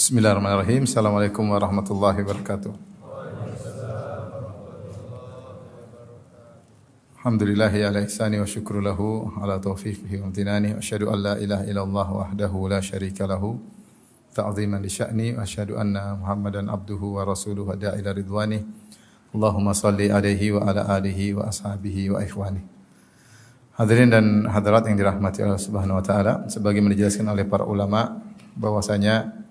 Bismillahirrahmanirrahim. Assalamualaikum warahmatullahi wabarakatuh. Alhamdulillahi ala ihsani wa syukru lahu ala taufiqihi wa amtinani. Wa asyhadu an la ilaha illallah wahdahu la syarika lahu ta'ziman li sya'ni. Wa asyhadu anna Muhammadan abduhu wa rasuluhu wa da'ila ridwani. Allahumma salli alaihi wa ala alihi wa ashabihi wa ikhwani. Hadirin dan hadirat yang dirahmati Allah Subhanahu wa taala, sebagaimana dijelaskan oleh para ulama bahwasanya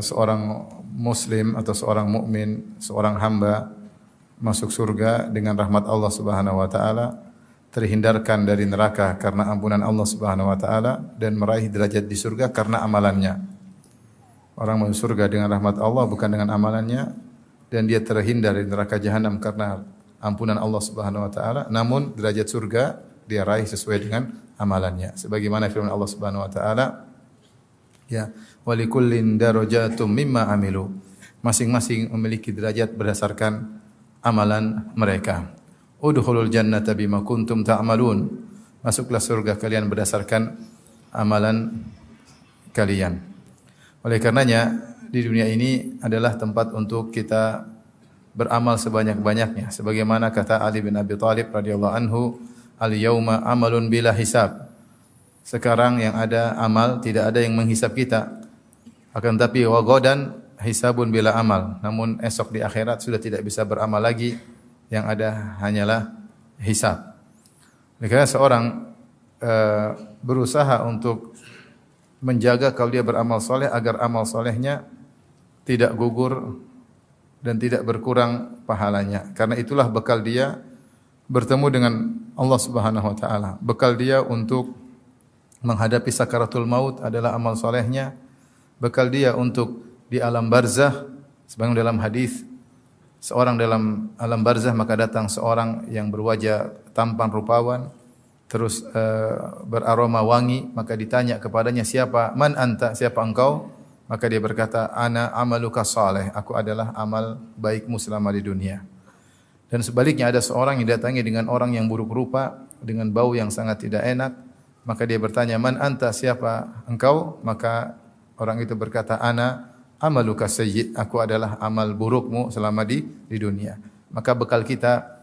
seorang muslim atau seorang mukmin, seorang hamba masuk surga dengan rahmat Allah Subhanahu wa taala, terhindarkan dari neraka karena ampunan Allah Subhanahu wa taala dan meraih derajat di surga karena amalannya. Orang masuk surga dengan rahmat Allah bukan dengan amalannya, dan dia terhindar dari neraka jahanam karena ampunan Allah Subhanahu wa taala, namun derajat surga dia raih sesuai dengan amalannya. Sebagaimana firman Allah Subhanahu wa taala, ya, walikullin darajatum mimma amilu. Masing-masing memiliki derajat berdasarkan amalan mereka. Udkhulul jannata bima kuntum ta'malun. Masuklah surga kalian berdasarkan amalan kalian. Oleh karenanya di dunia ini adalah tempat untuk kita beramal sebanyak-banyaknya. Sebagaimana kata Ali bin Abi Thalib radhiyallahu anhu, al-yauma amalun bila hisab. Sekarang yang ada amal, tidak ada yang menghisab kita. Akan tetapi wa ghadan hisabun bila amal. Namun esok di akhirat sudah tidak bisa beramal lagi, yang ada hanyalah hisab. Karena seorang berusaha untuk menjaga kalau dia beramal soleh agar amal solehnya tidak gugur dan tidak berkurang pahalanya. Karena itulah bekal dia bertemu dengan Allah Subhanahu wa taala. Bekal dia untuk menghadapi sakaratul maut adalah amal solehnya. Bekal dia untuk di alam barzah, sebagaimana dalam hadis, seorang dalam alam barzah maka datang seorang yang berwajah tampan rupawan, terus beraroma wangi, maka ditanya kepadanya, siapa? Man anta? Siapa engkau? Maka dia berkata, ana amaluka saleh, aku adalah amal baikmu selama di dunia. Dan sebaliknya ada seorang yang datangi dengan orang yang buruk rupa, dengan bau yang sangat tidak enak, maka dia bertanya, man anta? Siapa engkau? Maka orang itu berkata, ana amaluka sayyi', aku adalah amal burukmu selama di dunia. Maka bekal kita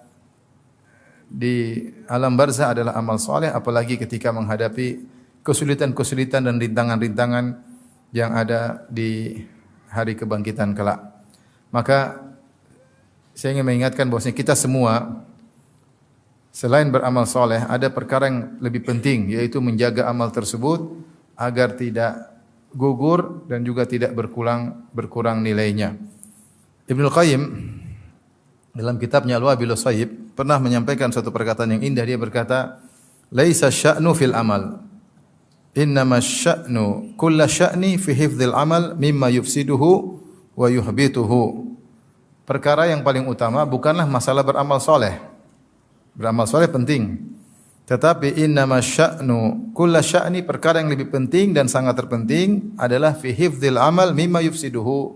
di alam barzah adalah amal soleh, apalagi ketika menghadapi kesulitan-kesulitan dan rintangan-rintangan yang ada di hari kebangkitan kelak. Maka saya ingin mengingatkan bahwasanya kita semua selain beramal soleh, ada perkara yang lebih penting, yaitu menjaga amal tersebut agar tidak gugur dan juga tidak berkurang nilainya. Ibnul Qayyim dalam kitabnya Al-Wabilus Sayyib pernah menyampaikan suatu perkataan yang indah. Dia berkata, laisa sya'nu fil amal, innama sya'nu kulla sya'ni fi hifdzil amal mimma yufsiduhu wa yuhbituhu. Perkara yang paling utama bukanlah masalah beramal soleh. Beramal soleh penting, tetapi innama sya'nu kulla sya'ni, perkara yang lebih penting dan sangat terpenting adalah fi hifdzil amal mimma yufsiduhu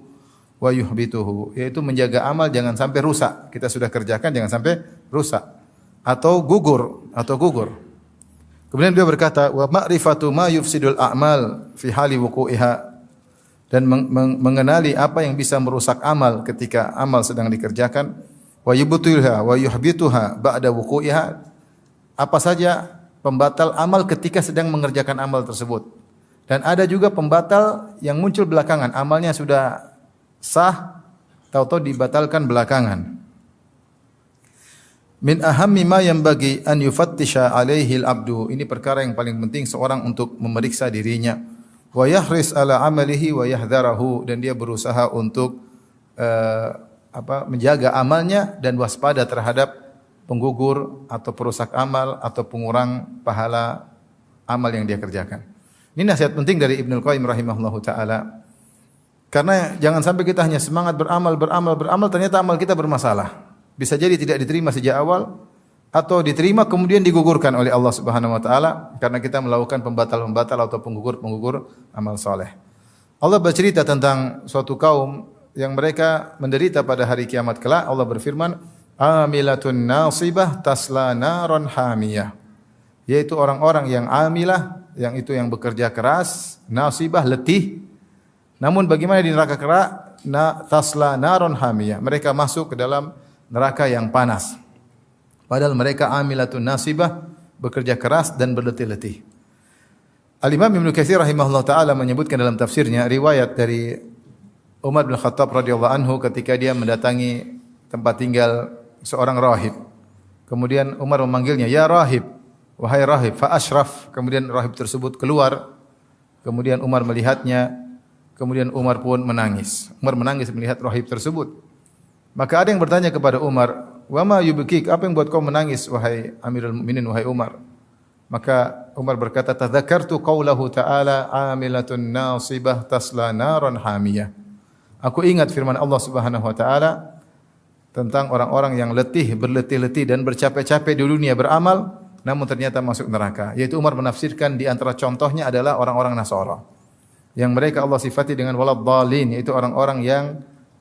wa yuhbituhu, yaitu menjaga amal jangan sampai rusak. Kita sudah kerjakan jangan sampai rusak atau gugur. Kemudian beliau berkata, wa ma'rifatu ma yufsidul a'mal fi hali wuqu'iha, dan mengenali apa yang bisa merusak amal ketika amal sedang dikerjakan, wa yubtiluha wa yuhbituha ba'da wuqu'iha, apa saja pembatal amal ketika sedang mengerjakan amal tersebut. Dan ada juga pembatal yang muncul belakangan, amalnya sudah sah, tahu-tahu dibatalkan belakangan. Min ahammi ma yanbaghi an yufattisha alaihi al-abdu, ini perkara yang paling penting seorang untuk memeriksa dirinya. Wa yahris ala amalihi wa yahdharahu, dan dia berusaha untuk menjaga amalnya dan waspada terhadap penggugur atau perusak amal atau pengurang pahala amal yang dia kerjakan. Ini nasihat penting dari Ibnul Qayyim rahimahullahu taala. Karena jangan sampai kita hanya semangat beramal, ternyata amal kita bermasalah. Bisa jadi tidak diterima sejak awal atau diterima kemudian digugurkan oleh Allah Subhanahu wa taala karena kita melakukan pembatal-pembatal atau penggugur amal saleh. Allah bercerita tentang suatu kaum yang mereka menderita pada hari kiamat kelak. Allah berfirman, amilatun nasibah tasla naron hamiyah, yaitu orang-orang yang amilah, yang itu yang bekerja keras, nasibah letih, Namun bagaimana di neraka tasla naron hamiyah. Mereka masuk ke dalam neraka yang panas. Padahal mereka amilatun nasibah, bekerja keras dan berletih-letih. Al-Imam Ibnu Katsir rahimahullah taala menyebutkan dalam tafsirnya riwayat dari Umar bin Khattab radhiyallahu anhu ketika dia mendatangi tempat tinggal seorang rahib. Kemudian Umar memanggilnya, "Ya rahib, wahai rahib." Fa asyraf. Kemudian rahib tersebut keluar. Kemudian Umar melihatnya. Kemudian Umar pun menangis. Umar menangis melihat rahib tersebut. Maka ada yang bertanya kepada Umar, "Wa ma yubkik? Apa yang buat kau menangis wahai Amirul Mukminin, wahai Umar?" Maka Umar berkata, "Tadzakartu qaulahu ta'ala 'amilatun nasibah tasla naran hamiyah." Aku ingat firman Allah Subhanahu wa taala tentang orang-orang yang berletih-letih dan bercapek-capek di dunia beramal namun ternyata masuk neraka. Yaitu Umar menafsirkan di antara contohnya adalah orang-orang Nasara. Yang mereka Allah sifati dengan waladhdallin, yaitu orang-orang yang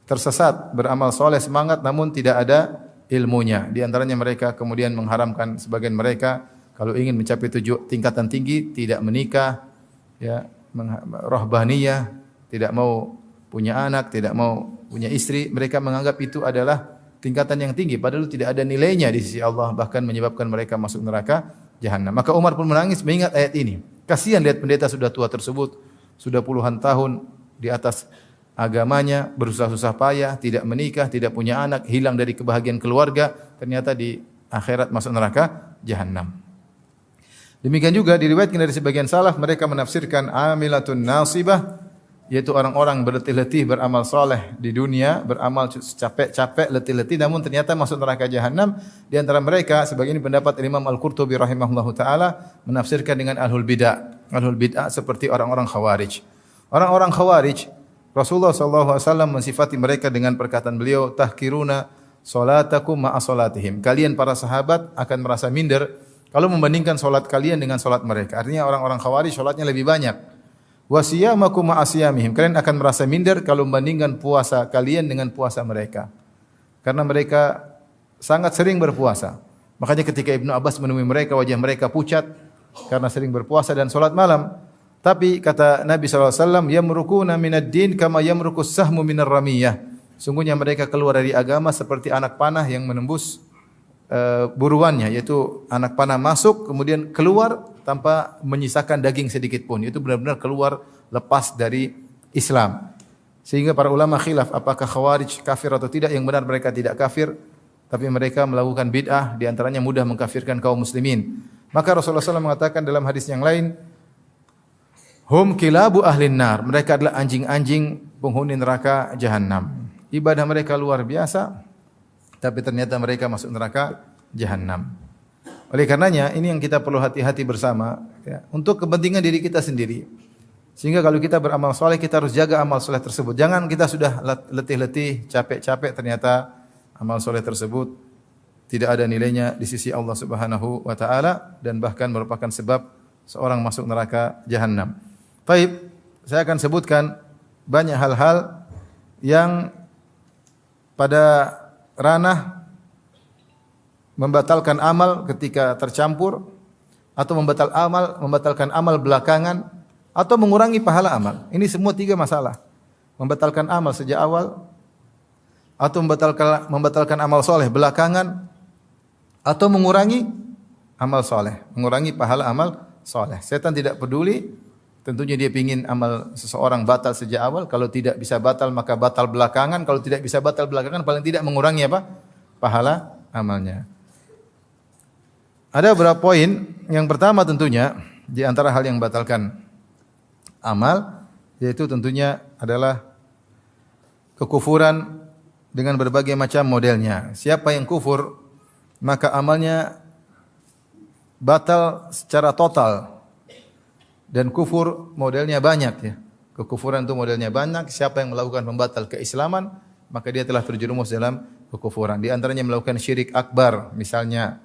tersesat, beramal soleh semangat namun tidak ada ilmunya. Di antaranya mereka kemudian mengharamkan sebagian mereka kalau ingin mencapai tingkatan tinggi tidak menikah, ya, rahbaniyah, tidak mau punya anak, tidak mau punya istri. Mereka menganggap itu adalah tingkatan yang tinggi padahal tidak ada nilainya di sisi Allah, bahkan menyebabkan mereka masuk neraka jahanam. Maka Umar pun menangis mengingat ayat ini. Kasihan lihat pendeta sudah tua tersebut, sudah puluhan tahun di atas agamanya, berusaha susah payah, tidak menikah, tidak punya anak, hilang dari kebahagiaan keluarga, ternyata di akhirat masuk neraka jahanam. Demikian juga diriwayatkan dari sebagian salaf, mereka menafsirkan amilatun nasibah, yaitu orang-orang berletih-letih beramal saleh di dunia, beramal capek-capek, letih-letih, namun ternyata masuk neraka jahanam. Di antara mereka, sebagian ini pendapat Imam Al-Qurtubi rahimahullahu taala menafsirkan dengan ahlul bid'ah. Ahlul bid'ah seperti orang-orang Khawarij. Orang-orang Khawarij, Rasulullah sallallahu alaihi wasallam mensifati mereka dengan perkataan beliau, tahkiruna salatakum ma'a salatihim. Kalian para sahabat akan merasa minder kalau membandingkan salat kalian dengan salat mereka. Artinya orang-orang Khawarij salatnya lebih banyak. Wa siyamakum ma'a siyamihim. Kalian akan merasa minder kalau membandingkan puasa kalian dengan puasa mereka. Karena mereka sangat sering berpuasa. Makanya ketika Ibnu Abbas menemui mereka, wajah mereka pucat karena sering berpuasa dan salat malam. Tapi kata Nabi SAW, yamrukuna minad din kama yamrukus sahmu minar ramiyah. Sungguhnya mereka keluar dari agama seperti anak panah yang menembus buruannya, yaitu anak panah masuk kemudian keluar tanpa menyisakan daging sedikit pun. Itu benar-benar keluar lepas dari Islam. Sehingga para ulama khilaf apakah Khawarij kafir atau tidak. Yang benar mereka tidak kafir, tapi mereka melakukan bid'ah, di antaranya mudah mengkafirkan kaum muslimin. Maka Rasulullah SAW mengatakan dalam hadis yang lain, hum kilabu ahlin nar. Mereka adalah anjing-anjing penghuni neraka jahanam. Ibadah mereka luar biasa, tapi ternyata mereka masuk neraka jahanam. Oleh karenanya ini yang kita perlu hati-hati bersama, ya, untuk kepentingan diri kita sendiri. Sehingga kalau kita beramal soleh, kita harus jaga amal soleh tersebut. Jangan kita sudah letih-letih, capek-capek, ternyata amal soleh tersebut tidak ada nilainya di sisi Allah Subhanahu wa taala dan bahkan merupakan sebab seorang masuk neraka jahanam. Baik, saya akan sebutkan banyak hal-hal yang pada ranah membatalkan amal ketika tercampur, atau membatalkan amal belakangan, atau mengurangi pahala amal. Ini semua tiga masalah. Membatalkan amal sejak awal, atau membatalkan amal soleh belakangan, atau mengurangi amal soleh, mengurangi pahala amal soleh. Setan tidak peduli. Tentunya dia ingin amal seseorang batal sejak awal. Kalau tidak bisa batal maka batal belakangan. Kalau tidak bisa batal belakangan paling tidak mengurangi apa? Pahala amalnya. Ada beberapa poin. Yang pertama tentunya di antara hal yang membatalkan amal, yaitu tentunya adalah kekufuran dengan berbagai macam modelnya. Siapa yang kufur maka amalnya batal secara total. Dan kufur modelnya banyak, ya. Kekufuran itu modelnya banyak. Siapa yang melakukan pembatal keislaman, maka dia telah terjerumus dalam kekufuran. Di antaranya melakukan syirik akbar, misalnya.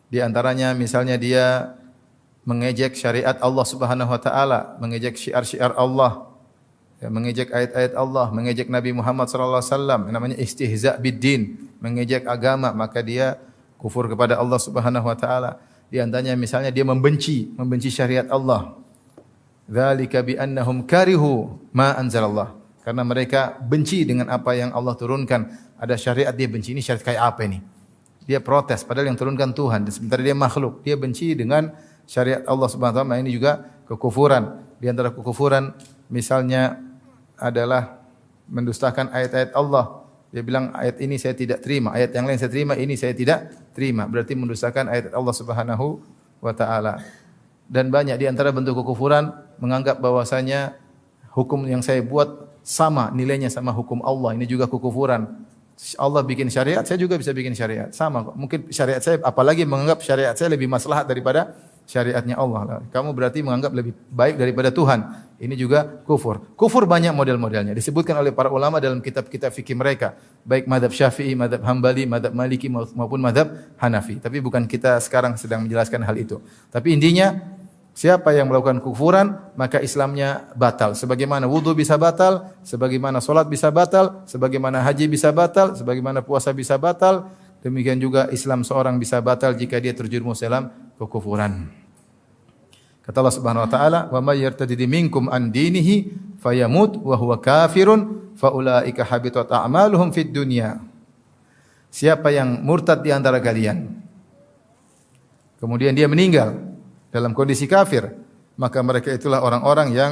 Di antaranya misalnya dia mengejek syariat Allah Subhanahu wa taala, mengejek syiar-syiar Allah, ya, mengejek ayat-ayat Allah, mengejek Nabi Muhammad sallallahu alaihi wasallam, namanya istihza biddin, mengejek agama, maka dia kufur kepada Allah Subhanahu wa taala. Di antaranya misalnya dia membenci syariat Allah. Dzalika bi annahum karihu ma anzalallah. Karena mereka benci dengan apa yang Allah turunkan. Ada syariat dia benci, ini syariat kayak apa ini? Dia protes padahal yang turunkan Tuhan. Sementara dia makhluk, dia benci dengan syariat Allah Subhanahu wa taala. Ini juga kekufuran. Di antara kekufuran misalnya adalah mendustakan ayat-ayat Allah. Dia bilang ayat ini saya tidak terima, ayat yang lain saya terima, ini saya tidak terima. Berarti mendustakan ayat Allah Subhanahu wa taala. Dan banyak di antara bentuk kekufuran menganggap bahwasanya hukum yang saya buat sama nilainya sama hukum Allah. Ini juga kekufuran. Allah bikin syariat, saya juga bisa bikin syariat. Sama kok. Mungkin syariat saya, apalagi menganggap syariat saya lebih maslahat daripada syariatnya Allah. Kamu berarti menganggap lebih baik daripada Tuhan. Ini juga kufur. Kufur banyak model-modelnya. Disebutkan oleh para ulama dalam kitab-kitab fikih mereka. Baik madhab Syafi'i, madhab Hambali, madhab Maliki maupun madhab Hanafi. Tapi bukan kita sekarang sedang menjelaskan hal itu. Tapi intinya, siapa yang melakukan kufuran, maka Islamnya batal. Sebagaimana wudu bisa batal, sebagaimana solat bisa batal, sebagaimana haji bisa batal, sebagaimana puasa bisa batal, demikian juga Islam seorang bisa batal jika dia terjerumus dalam kekufuran. Kata Allah Subhanahu wa taala, "Wa may yartadid minkum an dinihi fayamut wa huwa kafirun fa ulaika habitat a'maluhum fid dunya." Siapa yang murtad di antara kalian, kemudian dia meninggal dalam kondisi kafir, maka mereka itulah orang-orang yang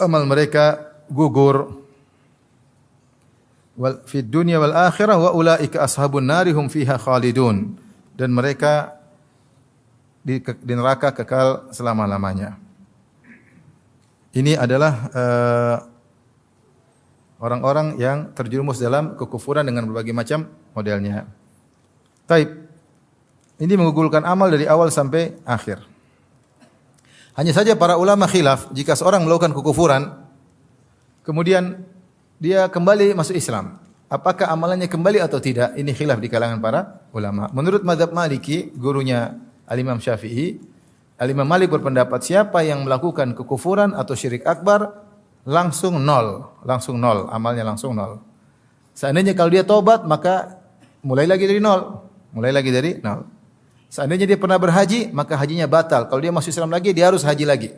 amal mereka gugur. Wal fid dunya wal akhirah wa ulaika ashabun nari hum fiha khalidun. Dan mereka di neraka kekal selama-lamanya. Ini adalah orang-orang yang terjerumus dalam kekufuran dengan berbagai macam modelnya. Taib. Ini menggugurkan amal dari awal sampai akhir. Hanya saja para ulama khilaf, jika seorang melakukan kekufuran, kemudian dia kembali masuk Islam, apakah amalannya kembali atau tidak? Ini khilaf di kalangan para ulama. Menurut mazhab Maliki, gurunya Al-Imam Syafi'i, Al-Imam Malik berpendapat siapa yang melakukan kekufuran atau syirik akbar langsung nol, amalnya langsung nol. Seandainya kalau dia tobat maka mulai lagi dari nol. Seandainya dia pernah berhaji maka hajinya batal. Kalau dia masuk Islam lagi dia harus haji lagi.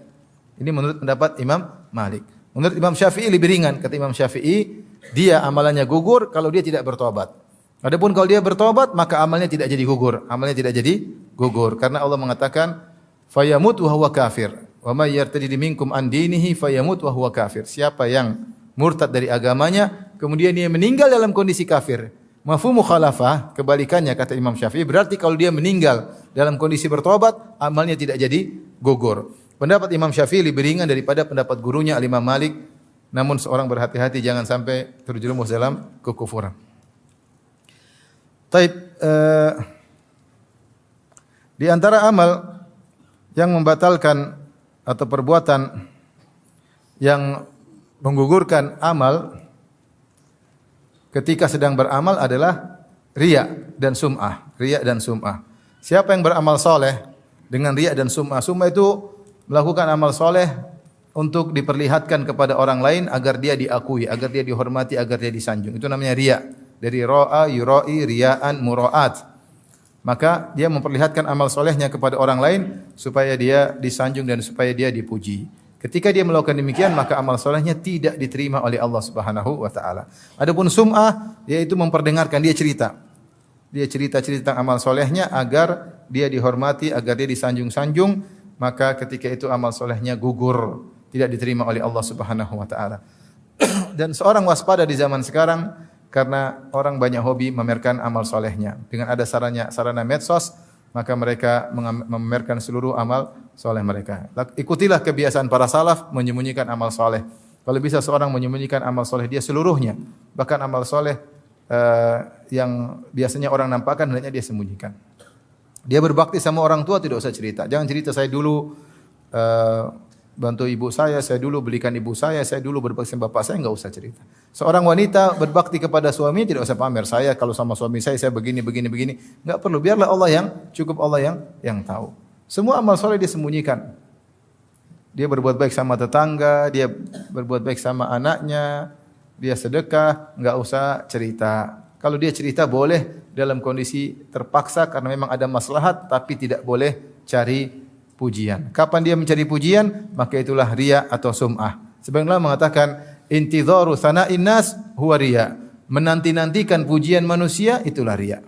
Ini menurut pendapat Imam Malik. Menurut Imam Syafi'i lebih ringan. Kata Imam Syafi'i, dia amalannya gugur kalau dia tidak bertobat. Adapun kalau dia bertobat maka amalnya tidak jadi gugur. Karena Allah mengatakan fayamut wa huwa kafir. Wa may yartadid minkum an dinihi fayamut wa huwa kafir. Siapa yang murtad dari agamanya kemudian dia meninggal dalam kondisi kafir. Mafhum mukhalafah, kebalikannya kata Imam Syafi'i, berarti kalau dia meninggal dalam kondisi bertobat, amalnya tidak jadi gugur. Pendapat Imam Syafi'i lebih ringan daripada pendapat gurunya Al-Imam Malik. Namun seorang berhati-hati jangan sampai terjerumus dalam kekufuran. Taib, di antara amal yang membatalkan atau perbuatan yang menggugurkan amal ketika sedang beramal adalah riya dan sum'ah. Siapa yang beramal soleh dengan riya dan sum'ah? Sum'ah itu melakukan amal soleh untuk diperlihatkan kepada orang lain agar dia diakui, agar dia dihormati, agar dia disanjung. Itu namanya riya. Dari ra'a, yura'i, riya'an, mura'at. Maka dia memperlihatkan amal solehnya kepada orang lain supaya dia disanjung dan supaya dia dipuji. Ketika dia melakukan demikian maka amal solehnya tidak diterima oleh Allah Subhanahu wa taala. Adapun sum'ah yaitu memperdengarkan, dia cerita. Dia cerita-cerita tentang amal solehnya agar dia dihormati, agar dia disanjung-sanjung, maka ketika itu amal solehnya gugur, tidak diterima oleh Allah Subhanahu wa taala. Dan seorang waspada di zaman sekarang karena orang banyak hobi memamerkan amal solehnya. Dengan ada sarana medsos, maka mereka memamerkan seluruh amal soleh mereka. Ikutilah kebiasaan para salaf menyembunyikan amal soleh. Kalau bisa seorang menyembunyikan amal soleh dia seluruhnya, bahkan amal soleh yang biasanya orang nampakkan hendaknya dia sembunyikan. Dia berbakti sama orang tua tidak usah cerita. Jangan cerita saya dulu bantu ibu saya dulu belikan ibu saya dulu berbakti sama bapak saya, enggak usah cerita. Seorang wanita berbakti kepada suami tidak usah pamer. Saya kalau sama suami saya begini. Enggak perlu. Biarlah Allah yang tahu. Semua amal soleh dia sembunyikan. Dia berbuat baik sama tetangga, dia berbuat baik sama anaknya, dia sedekah, enggak usah cerita. Kalau dia cerita boleh dalam kondisi terpaksa karena memang ada maslahat, tapi tidak boleh cari pujian. Kapan dia mencari pujian, maka itulah riya atau sum'ah. Sebagian ulama mengatakan intidharu tsana'in nas huwa riya. Menanti-nantikan pujian manusia itulah riya.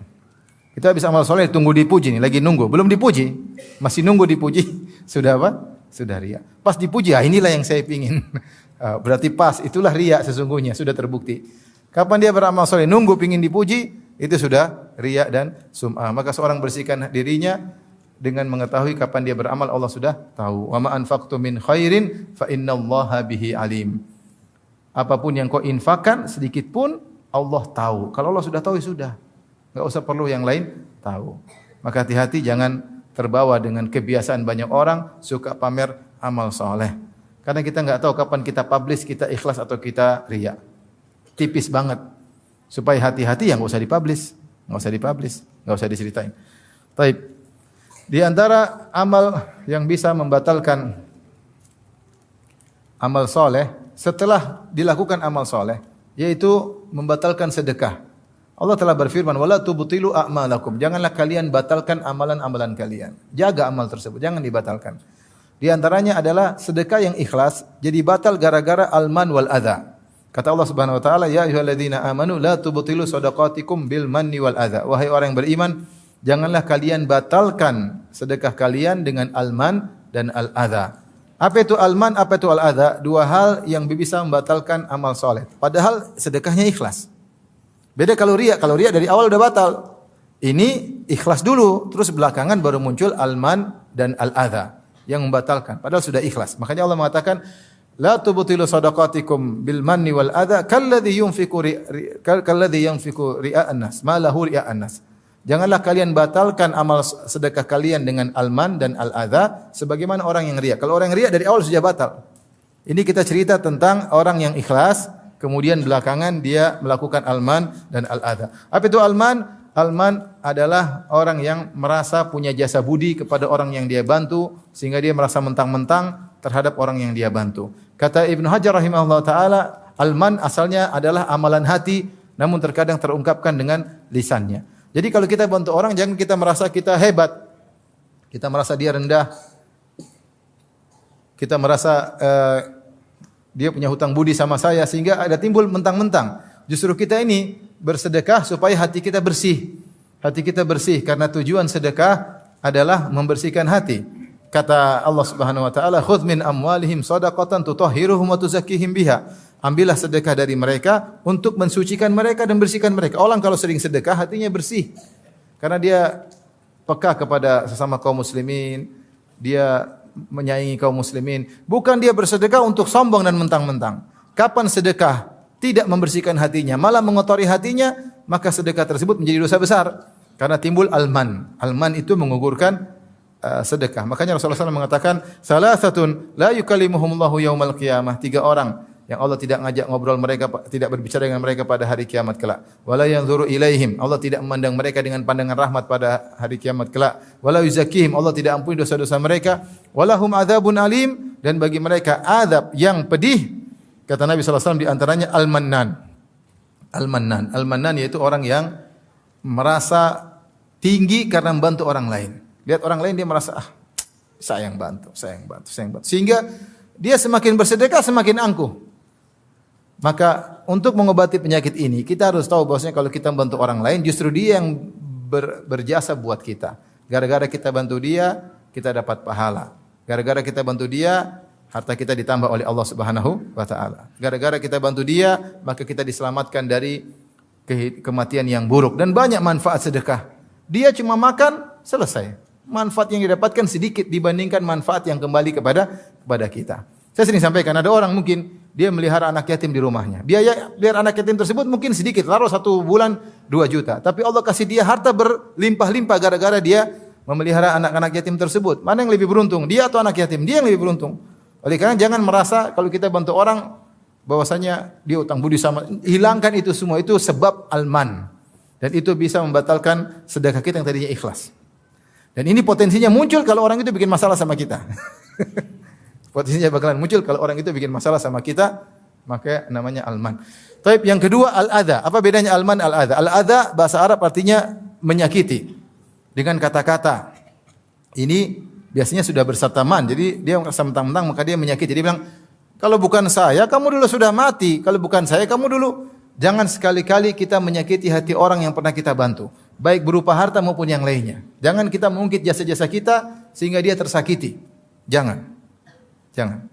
Kita habis amal soleh tunggu dipuji nih, lagi nunggu, belum dipuji, masih nunggu dipuji, sudah apa? Sudah riya. Pas dipuji, inilah yang saya pingin. Berarti pas, itulah riya sesungguhnya, sudah terbukti. Kapan dia beramal soleh nunggu pingin dipuji, itu sudah riya dan sum'ah. Maka seorang bersihkan dirinya dengan mengetahui kapan dia beramal, Allah sudah tahu. Wa ma anfaqtum min khairin fa innallaha bihi alim. Apapun yang kau infakkan sedikit pun Allah tahu. Kalau Allah sudah tahu, ya sudah. Enggak usah perlu yang lain tahu. Maka hati-hati jangan terbawa dengan kebiasaan banyak orang suka pamer amal soleh. Karena kita enggak tahu kapan kita publish, kita ikhlas atau kita riya. Tipis banget. Supaya hati-hati yang enggak usah dipublish, enggak usah diceritain. Baik. Di antara amal yang bisa membatalkan amal soleh setelah dilakukan amal soleh, yaitu membatalkan sedekah. Allah telah berfirman, "Wala tubtilu a'malakum." Janganlah kalian batalkan amalan-amalan kalian. Jaga amal tersebut, jangan dibatalkan. Di antaranya adalah sedekah yang ikhlas jadi batal gara-gara al-man wal adza. Kata Allah Subhanahu wa taala, "Ya ayyuhalladzina amanu la tubtilu shadaqatikum bil manni wal adza." Wahai orang yang beriman, janganlah kalian batalkan sedekah kalian dengan al-man dan al-adza. Apa itu al-man, apa itu al-adza? Dua hal yang bisa membatalkan amal soleh. Padahal sedekahnya ikhlas. Beda kalau riya dari awal udah batal. Ini ikhlas dulu, terus belakangan baru muncul al-man dan al-adza yang membatalkan. Padahal sudah ikhlas. Makanya Allah mengatakan, la tubtilu shadaqatikum bil manni wal adza kalladzi yunfiqu ria'an nas, ma lahu ria'an nas. Janganlah kalian batalkan amal sedekah kalian dengan al-man dan al-adza sebagaimana orang yang riya. Kalau orang yang riya dari awal sudah batal. Ini kita cerita tentang orang yang ikhlas, kemudian belakangan dia melakukan al-man dan al-adza. Apa itu al-man? Al-man adalah orang yang merasa punya jasa budi kepada orang yang dia bantu sehingga dia merasa mentang-mentang terhadap orang yang dia bantu. Kata Ibnu Hajar rahimahullah taala, al-man asalnya adalah amalan hati namun terkadang terungkapkan dengan lisannya. Jadi kalau kita bantu orang jangan kita merasa kita hebat. Kita merasa dia rendah. Kita merasa dia punya hutang budi sama saya sehingga ada timbul mentang-mentang. Justru kita ini bersedekah supaya hati kita bersih. Hati kita bersih karena tujuan sedekah adalah membersihkan hati. Kata Allah Subhanahu wa taala, "Khudz min amwalihim shadaqatan tutahhiruhum wa tuzakkihim biha." Ambillah sedekah dari mereka untuk mensucikan mereka dan bersihkan mereka. Orang kalau sering sedekah hatinya bersih. Karena dia peka kepada sesama kaum muslimin, dia menyayangi kaum muslimin. Bukan dia bersedekah untuk sombong dan mentang-mentang. Kapan sedekah tidak membersihkan hatinya, malah mengotori hatinya, maka sedekah tersebut menjadi dosa besar. Karena timbul al-man. Al-man itu mengugurkan sedekah. Makanya Rasulullah SAW mengatakan, "Salasatun la yukallimuhumullahu yaumal qiyamah." 3 orang yang Allah tidak ngajak ngobrol mereka, tidak berbicara dengan mereka pada hari kiamat kelak. Wala yanzuru ilaihim. Allah tidak memandang mereka dengan pandangan rahmat pada hari kiamat kelak. Wala yuzakkihim. Allah tidak ampuni dosa-dosa mereka. Walahum adzabun alim, dan bagi mereka azab yang pedih. Kata Nabi sallallahu alaihi wasallam di antaranya al-mannan. Al-mannan. Al-mannan yaitu orang yang merasa tinggi karena membantu orang lain. Lihat orang lain dia merasa saya yang bantu. Sehingga dia semakin bersedekah semakin angkuh. Maka untuk mengobati penyakit ini kita harus tahu bahwasanya kalau kita membantu orang lain justru dia yang berjasa buat kita. Gara-gara kita bantu dia, kita dapat pahala. Gara-gara kita bantu dia, harta kita ditambah oleh Allah Subhanahu wa taala. Gara-gara kita bantu dia, maka kita diselamatkan dari kematian yang buruk dan banyak manfaat sedekah. Dia cuma makan, selesai. Manfaat yang didapatkan sedikit dibandingkan manfaat yang kembali kepada kita. Saya sering sampaikan ada orang mungkin dia melihara anak yatim di rumahnya. Biaya biar anak yatim tersebut mungkin sedikit, taruh 1 bulan 2 juta. Tapi Allah kasih dia harta berlimpah-limpah gara-gara dia memelihara anak-anak yatim tersebut. Mana yang lebih beruntung? Dia atau anak yatim? Dia yang lebih beruntung. Oleh karena jangan merasa kalau kita bantu orang bahwasanya dia utang budi sama, hilangkan itu semua, itu sebab al-man. Dan itu bisa membatalkan sedekah kita yang tadinya ikhlas. Dan ini potensinya muncul kalau orang itu bikin masalah sama kita. Potensinya bakalan muncul kalau orang itu bikin masalah sama kita, maka namanya al-man. Taib yang kedua al-adza. Apa bedanya al-man al-adza? Al-adza bahasa Arab artinya menyakiti dengan kata-kata. Ini biasanya sudah bersama man. Jadi dia merasa mentang-mentang maka dia menyakiti. Dia bilang Kalau bukan saya, kamu dulu sudah mati. Kalau bukan saya, kamu dulu. Jangan sekali-kali kita menyakiti hati orang yang pernah kita bantu, baik berupa harta maupun yang lainnya. Jangan kita mengungkit jasa-jasa kita sehingga dia tersakiti. Jangan. Jangan.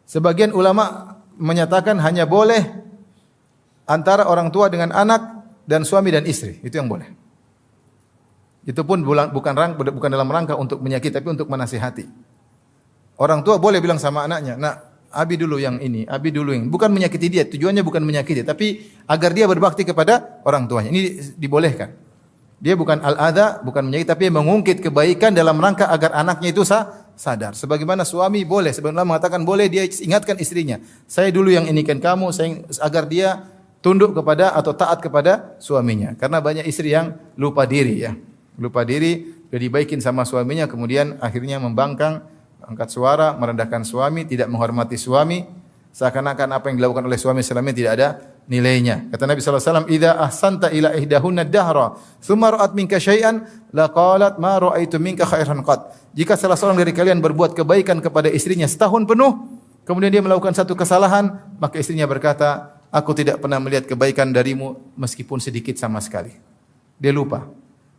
Sebagian ulama menyatakan hanya boleh antara orang tua dengan anak dan suami dan istri. Itu yang boleh. Itu pun bukan dalam rangka untuk menyakiti, tapi untuk menasihati. Orang tua boleh bilang sama anaknya, "Nak, Abi dulu yang ini, Abi dulu yang." Bukan menyakiti dia, tujuannya bukan menyakiti, tapi agar dia berbakti kepada orang tuanya. Ini dibolehkan. Dia bukan al-adha, bukan menyakiti, tapi mengungkit kebaikan dalam rangka agar anaknya itu sadar. Sebagaimana suami boleh, sebagaimana mengatakan boleh dia ingatkan istrinya, "Saya dulu yang inikan kamu," agar dia tunduk kepada atau taat kepada suaminya. Karena banyak istri yang lupa diri ya. Lupa diri, sudah dibaikin sama suaminya, kemudian akhirnya membangkang, angkat suara, merendahkan suami, tidak menghormati suami, seakan-akan apa yang dilakukan oleh suami selama ini tidak ada nilainya. Kata Nabi sallallahu alaihi wasallam, "Idza ahsanta ila ihdahunna ad-dahra, tsumma ra'at minka syai'an, laqalat ma ra'aitu minka khairan qat." Jika salah seorang dari kalian berbuat kebaikan kepada istrinya setahun penuh, kemudian dia melakukan satu kesalahan, maka istrinya berkata, "Aku tidak pernah melihat kebaikan darimu meskipun sedikit sama sekali." Dia lupa.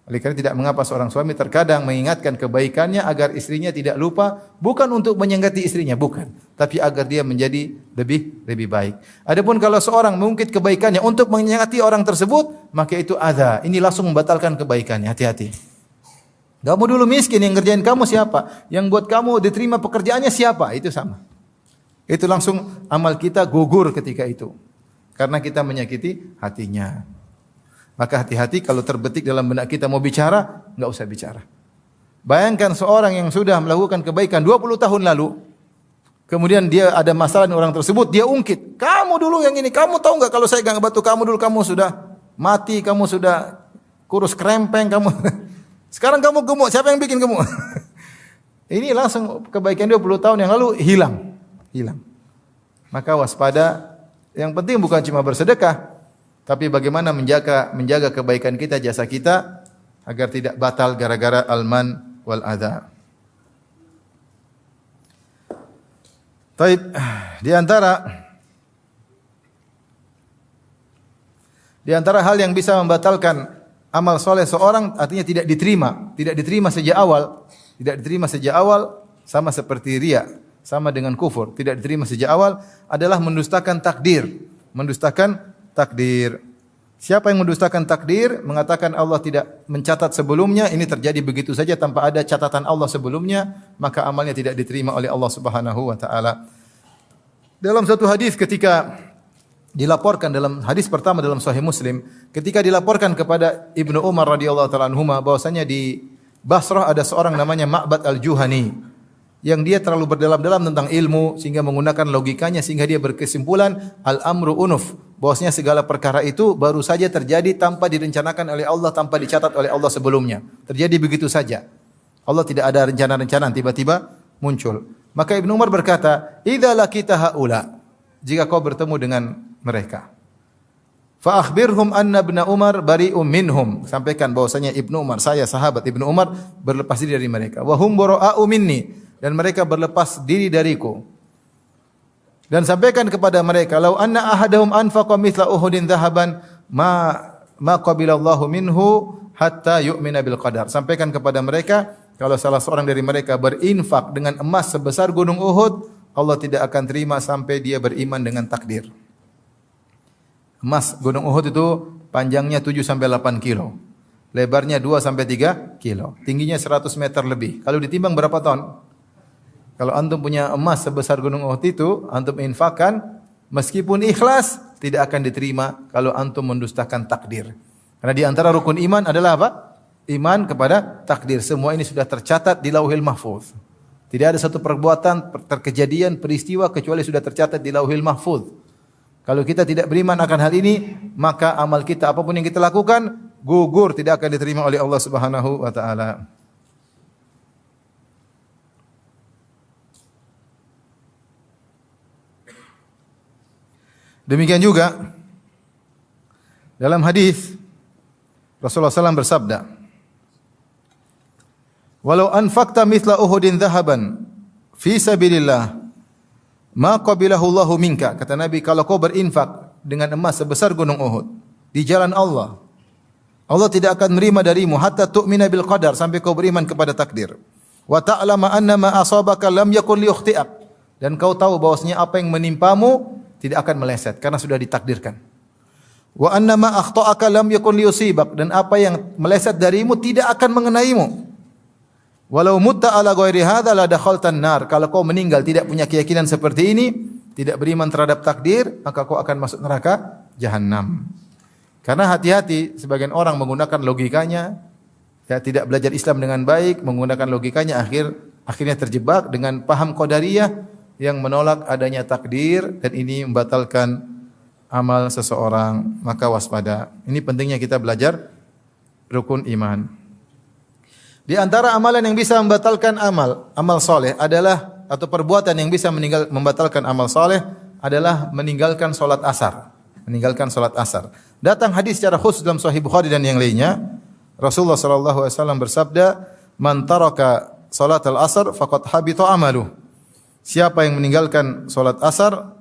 Oleh karena tidak mengapa seorang suami terkadang mengingatkan kebaikannya agar istrinya tidak lupa, bukan untuk menyengketi istrinya, bukan, tapi agar dia menjadi lebih baik. Adapun kalau seorang mengungkit kebaikannya untuk menyengketi orang tersebut, maka itu adza. Ini langsung membatalkan kebaikannya. Hati-hati. Kamu dulu miskin, yang ngerjain kamu siapa? Yang buat kamu diterima pekerjaannya siapa? Itu sama. Itu langsung amal kita gugur ketika itu. Karena kita menyakiti hatinya. Maka hati-hati kalau terbetik dalam benak kita mau bicara, enggak usah bicara. Bayangkan seorang yang sudah melakukan kebaikan 20 tahun lalu, kemudian dia ada masalah dengan orang tersebut, dia ungkit. "Kamu dulu yang ini, kamu tahu enggak kalau saya enggak ngebantu kamu dulu, kamu sudah mati, kamu sudah kurus krempeng, kamu sekarang kamu gemuk, siapa yang bikin gemuk?" Ini langsung kebaikan 20 tahun yang lalu hilang. Maka waspada, yang penting bukan cuma bersedekah, tapi bagaimana menjaga kebaikan kita, jasa kita agar tidak batal gara-gara al-man wal adha. Taib, di antara hal yang bisa membatalkan amal soleh seorang, artinya tidak diterima sejak awal, sama seperti riya, sama dengan kufur, tidak diterima sejak awal, adalah mendustakan takdir. Siapa yang mendustakan takdir, mengatakan Allah tidak mencatat sebelumnya, ini terjadi begitu saja tanpa ada catatan Allah sebelumnya, maka amalnya tidak diterima oleh Allah Subhanahu wa taala. Dalam satu hadis ketika dilaporkan, dalam hadis pertama dalam Sahih Muslim, ketika dilaporkan kepada Ibnu Umar radhiyallahu taala anhuma bahwasanya di Basrah ada seorang namanya Ma'bad al-Juhani yang dia terlalu berdalam-dalam tentang ilmu sehingga menggunakan logikanya sehingga dia berkesimpulan al-amru unuf, bahwasanya segala perkara itu baru saja terjadi tanpa direncanakan oleh Allah, tanpa dicatat oleh Allah sebelumnya. Terjadi begitu saja. Allah tidak ada rencana-rencana, tiba-tiba muncul. Maka Ibnu Umar berkata, "Idza laqita haula," jika kau bertemu dengan mereka, fa akhbirhum anna ibna Umar bari'um minhum, sampaikan bahwasanya Ibnu Umar, saya sahabat Ibnu Umar, berlepas diri dari mereka. Wa hum bara'u minni, dan mereka berlepas diri dariku. Dan sampaikan kepada mereka, "Lau anna ahadahum anfaqa mithla Uhudin dhahaban ma qabilallahu minhu hatta yu'mina bil qadar." Sampaikan kepada mereka, kalau salah seorang dari mereka berinfak dengan emas sebesar gunung Uhud, Allah tidak akan terima sampai dia beriman dengan takdir. Emas gunung Uhud itu panjangnya 7 sampai 8 kilo. Lebarnya 2 sampai 3 kilo. Tingginya 100 meter lebih. Kalau ditimbang berapa ton? Kalau antum punya emas sebesar gunung Uhud itu, antum infakkan, meskipun ikhlas, tidak akan diterima kalau antum mendustakan takdir. Karena di antara rukun iman adalah apa? Iman kepada takdir. Semua ini sudah tercatat di Lauhil Mahfuz. Tidak ada satu perbuatan, kejadian, peristiwa kecuali sudah tercatat di Lauhil Mahfuz. Kalau kita tidak beriman akan hal ini, maka amal kita apapun yang kita lakukan gugur, tidak akan diterima oleh Allah Subhanahu wa taala. Demikian juga dalam hadis Rasulullah SAW bersabda, "Walau anfaqta mithla Uhudin dhahaban fi sabilillah, Ma qabilahu Allahu minka. Kata Nabi, kalau kau berinfak dengan emas sebesar gunung Uhud di jalan Allah, Allah tidak akan menerima darimu hatta tu'mina bil qadar, sampai kau beriman kepada takdir. Wa ta'lama anna ma asabaka lam yakun liyukhti'ak, dan kau tahu bahwasanya apa yang menimpamu tidak akan meleset karena sudah ditakdirkan. Wa anna ma akhta'aka lam yakun liyusibak, dan apa yang meleset darimu tidak akan mengenaimu. Walau mutta ala ghairi hadza la dakhaltan nar, kalau kau meninggal tidak punya keyakinan seperti ini, tidak beriman terhadap takdir, maka kau akan masuk neraka jahanam. Karena hati-hati, sebagian orang menggunakan logikanya, ya, tidak belajar Islam dengan baik, menggunakan logikanya, akhirnya terjebak dengan paham qadariyah yang menolak adanya takdir, dan ini membatalkan amal seseorang. Maka waspada. Ini pentingnya kita belajar rukun iman. Di antara amalan yang bisa membatalkan amal soleh adalah, atau perbuatan yang bisa membatalkan amal soleh adalah meninggalkan solat asar. Meninggalkan solat asar. Datang hadis secara khusus dalam Sahih Bukhari dan yang lainnya. Rasulullah sallallahu alaihi wasallam bersabda, "Man taraka salatal asar faqad habita amaluh." Siapa yang meninggalkan salat asar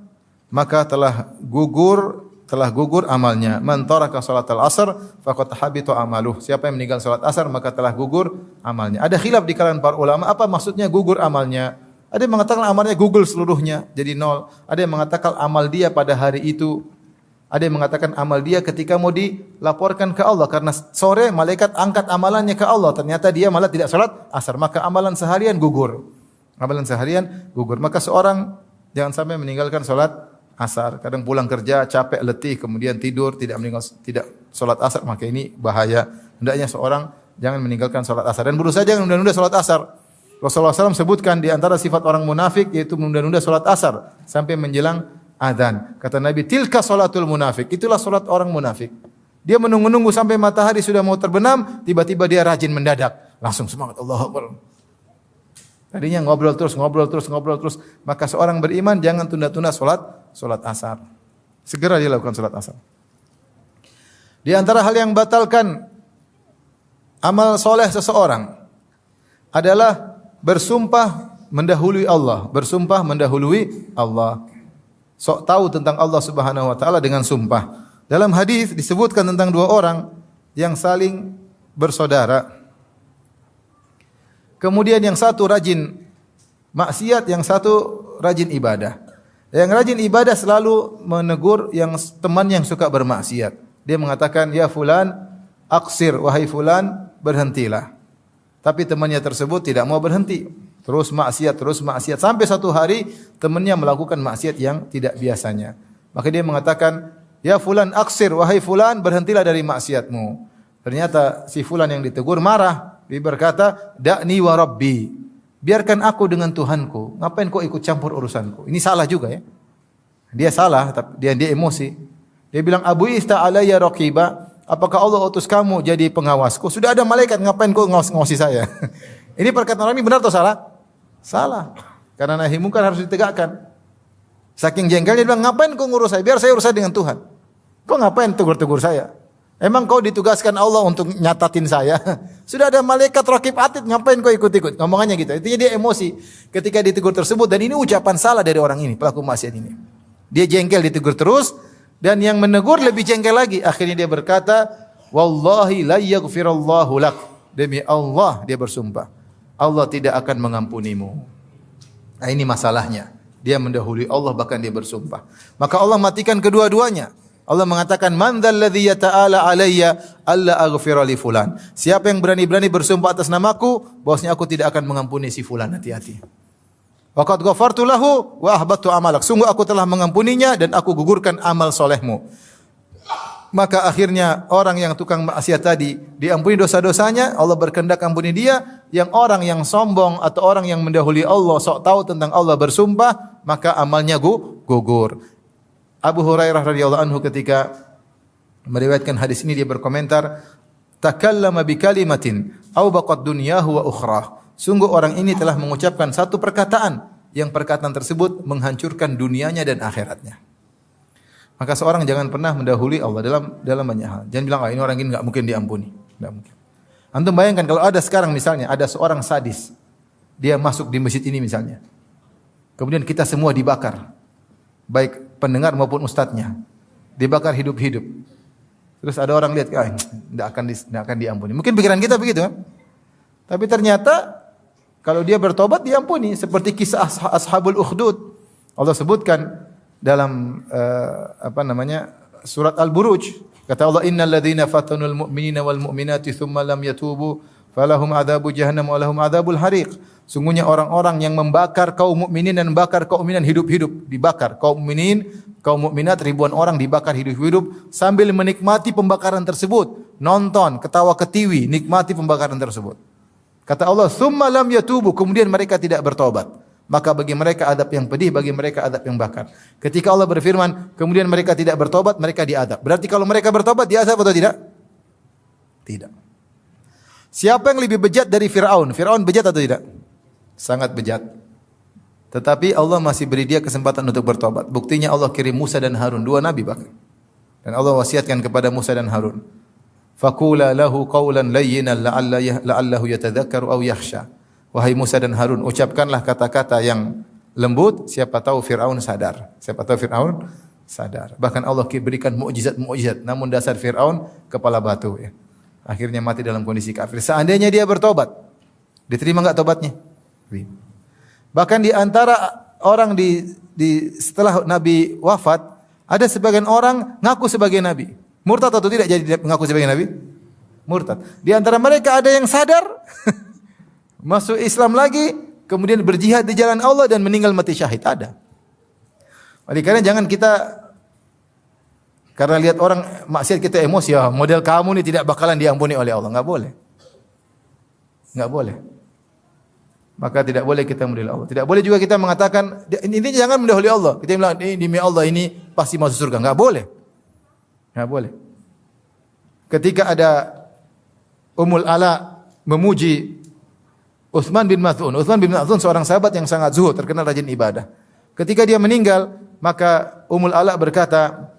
maka telah gugur amalnya. Man taraka salatal asar faqad habita amaluh. Siapa yang meninggalkan salat asar maka telah gugur amalnya. Ada khilaf di kalangan para ulama, apa maksudnya gugur amalnya? Ada yang mengatakan amalnya gugur seluruhnya, jadi nol. Ada yang mengatakan amal dia pada hari itu. Ada yang mengatakan amal dia ketika mau dilaporkan ke Allah, karena sore malaikat angkat amalannya ke Allah, ternyata dia malah tidak salat asar, maka amalan seharian gugur. Amalan seharian gugur. Maka seorang jangan sampai meninggalkan salat asar. Kadang pulang kerja capek, letih, kemudian tidur, tidak salat asar, maka ini bahaya. Hendaknya seorang jangan meninggalkan salat asar dan berusaha jangan menunda-nunda salat asar. Rasulullah SAW sebutkan di antara sifat orang munafik yaitu menunda-nunda salat asar sampai menjelang adzan. Kata Nabi, tilka salatul munafik. Itulah salat orang munafik. Dia menunggu-nunggu sampai matahari sudah mau terbenam, tiba-tiba dia rajin mendadak. Langsung semangat, Allahu Akbar. Tadinya ngobrol terus. Maka seorang beriman jangan tunda-tunda salat asar. Segera dia lakukan salat asar. Di antara hal yang batalkan amal soleh seseorang adalah bersumpah mendahului Allah. Bersumpah mendahului Allah. Sok tahu tentang Allah Subhanahu wa taala dengan sumpah. Dalam hadis disebutkan tentang dua orang yang saling bersaudara. Kemudian yang satu rajin maksiat, yang satu rajin ibadah. Yang rajin ibadah selalu menegur yang teman yang suka bermaksiat. Dia mengatakan, "Ya fulan, aqsir, wahai fulan, berhentilah." Tapi temannya tersebut tidak mau berhenti. Terus maksiat sampai satu hari temannya melakukan maksiat yang tidak biasanya. Maka dia mengatakan, "Ya fulan aksir, wahai fulan, berhentilah dari maksiatmu." Ternyata si fulan yang ditegur marah. Dia berkata, "Da'ni wa rabbi." Biarkan aku dengan Tuhanku. Ngapain kau ikut campur urusanku? Ini salah juga ya. Dia salah, tapi dia emosi. Dia bilang, "Abu ista alayya raqiba." Apakah Allah utus kamu jadi pengawasku? Sudah ada malaikat, ngapain kau ngawasi saya? Ini perkataan orang ini benar atau salah? Salah. Karena nahi mungkar harus ditegakkan. Saking jengkelnya dia bilang, "Ngapain kau ngurus saya? Biar saya urus dengan Tuhan. Kau ngapain tegur-tegur saya? Emang kau ditugaskan Allah untuk nyatatin saya? Sudah ada malaikat raqib atid, ngapain kau ikut-ikut?" Ngomongannya gitu. Intinya dia emosi ketika ditegur tersebut, dan ini ucapan salah dari orang ini, pelaku maksiat ini. Dia jengkel ditegur terus, dan yang menegur lebih jengkel lagi. Akhirnya dia berkata, "Wallahi la yaghfirallahu lak." Demi Allah dia bersumpah, Allah tidak akan mengampunimu. Nah, ini masalahnya. Dia mendahului Allah, bahkan dia bersumpah. Maka Allah matikan kedua-duanya. Allah mengatakan, "Man dzalladzi yata'ala alayya alla aghfira li fulan." Siapa yang berani-berani bersumpah atas namaku, bahwasanya aku tidak akan mengampuni si fulan, hati-hati. Wa qad ghafartu lahu wa ahbattu amalak. Sungguh aku telah mengampuninya dan aku gugurkan amal solehmu. Maka akhirnya orang yang tukang maksiat tadi diampuni dosa-dosanya, Allah berkehendak ampuni dia. Yang orang yang sombong atau orang yang mendahului Allah, sok tahu tentang Allah bersumpah, maka amalnya gugur. Abu Hurairah radhiyallahu anhu ketika meriwayatkan hadis ini, dia berkomentar, "Takallama bi kalimatin aw baqad dunyahu wa ukhrah." Sungguh orang ini telah mengucapkan satu perkataan yang perkataan tersebut menghancurkan dunianya dan akhiratnya. Maka seorang jangan pernah mendahului Allah dalam banyak hal. Jangan bilang, "Ini orang ini enggak mungkin diampuni." Enggak mungkin. Antum bayangkan kalau ada sekarang misalnya ada seorang sadis, dia masuk di masjid ini misalnya. Kemudian kita semua dibakar. Baik pendengar maupun ustadznya. Dibakar hidup-hidup. Terus ada orang lihat, tidak akan diampuni. Mungkin pikiran kita begitu kan? Tapi ternyata kalau dia bertobat diampuni. Seperti kisah Ashabul Ukhdud. Allah sebutkan dalam surat Al-Buruj. Kata Allah, innal ladzina fatanul mu'minina wal mu'minati tsumma lam yatubu falahum adzabu jahannam wa lahum adzabul hariq. Sungguhnya orang-orang yang membakar kaum mukminin dan membakar kaum mukminin hidup-hidup, dibakar kaum mukminin, kaum mukminat ribuan orang dibakar hidup-hidup sambil menikmati pembakaran tersebut, nonton, ketawa ketiwi, nikmati pembakaran tersebut. Kata Allah, tsumma lam yatubu, kemudian mereka tidak bertobat. Maka bagi mereka adab yang pedih, bagi mereka adab yang bakar. Ketika Allah berfirman, kemudian mereka tidak bertobat, mereka diadab. Berarti kalau mereka bertobat, diadab atau tidak? Tidak. Siapa yang lebih bejat dari Fir'aun? Fir'aun bejat atau tidak? Sangat bejat. Tetapi Allah masih beri dia kesempatan untuk bertobat. Buktinya Allah kirim Musa dan Harun, dua nabi bahkan. Dan Allah wasiatkan kepada Musa dan Harun, faqula lahu qawlan layyinan la'allahu yatadzakkaru aw yakhsha. Wahai Musa dan Harun, ucapkanlah kata-kata yang lembut, siapa tahu Fir'aun sadar. Siapa tahu Fir'aun sadar. Bahkan Allah berikan mukjizat-mukjizat, namun dasar Fir'aun kepala batu ya. Akhirnya mati dalam kondisi kafir. Seandainya dia bertobat, diterima enggak tobatnya? Bahkan di antara orang setelah Nabi wafat, ada sebagian orang ngaku sebagai nabi. Murtad atau tidak jadi mengaku sebagai nabi? Murtad. Di antara mereka ada yang sadar masuk Islam lagi, kemudian berjihad di jalan Allah dan meninggal mati syahid. Ada. Oleh karena jangan kita karena lihat orang maksiat kita emosi, ya model kamu ini tidak bakalan diampuni oleh Allah. Enggak boleh. Enggak boleh. Maka tidak boleh kita mendahului Allah. Tidak boleh juga kita mengatakan, intinya jangan mendahului Allah. Kita bilang, demi Allah ini pasti masuk surga. Enggak boleh. Enggak boleh. Ketika ada Ummul Ala memuji Utsman bin Maz'un. Utsman bin Maz'un seorang sahabat yang sangat zuhud, terkenal rajin ibadah. Ketika dia meninggal, maka Ummul Ala berkata,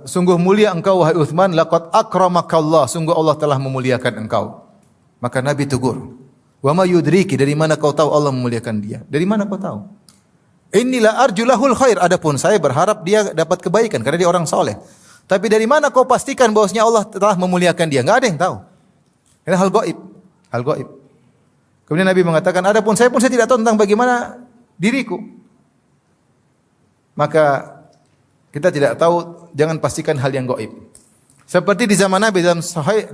sungguh mulia engkau wahai Utsman, laqad akramakallah, sungguh Allah telah memuliakan engkau. Maka Nabi tegur, wa ma yudriki, dari mana kau tahu Allah memuliakan dia? Dari mana kau tahu? Inilah arjulahul khair, adapun saya berharap dia dapat kebaikan karena dia orang soleh. Tapi dari mana kau pastikan bahwasanya Allah telah memuliakan dia? Enggak ada yang tahu. Ini hal gaib. Hal gaib. Kemudian Nabi mengatakan, adapun saya pun saya tidak tahu tentang bagaimana diriku. Maka kita tidak tahu, jangan pastikan hal yang gaib. Seperti di zaman Nabi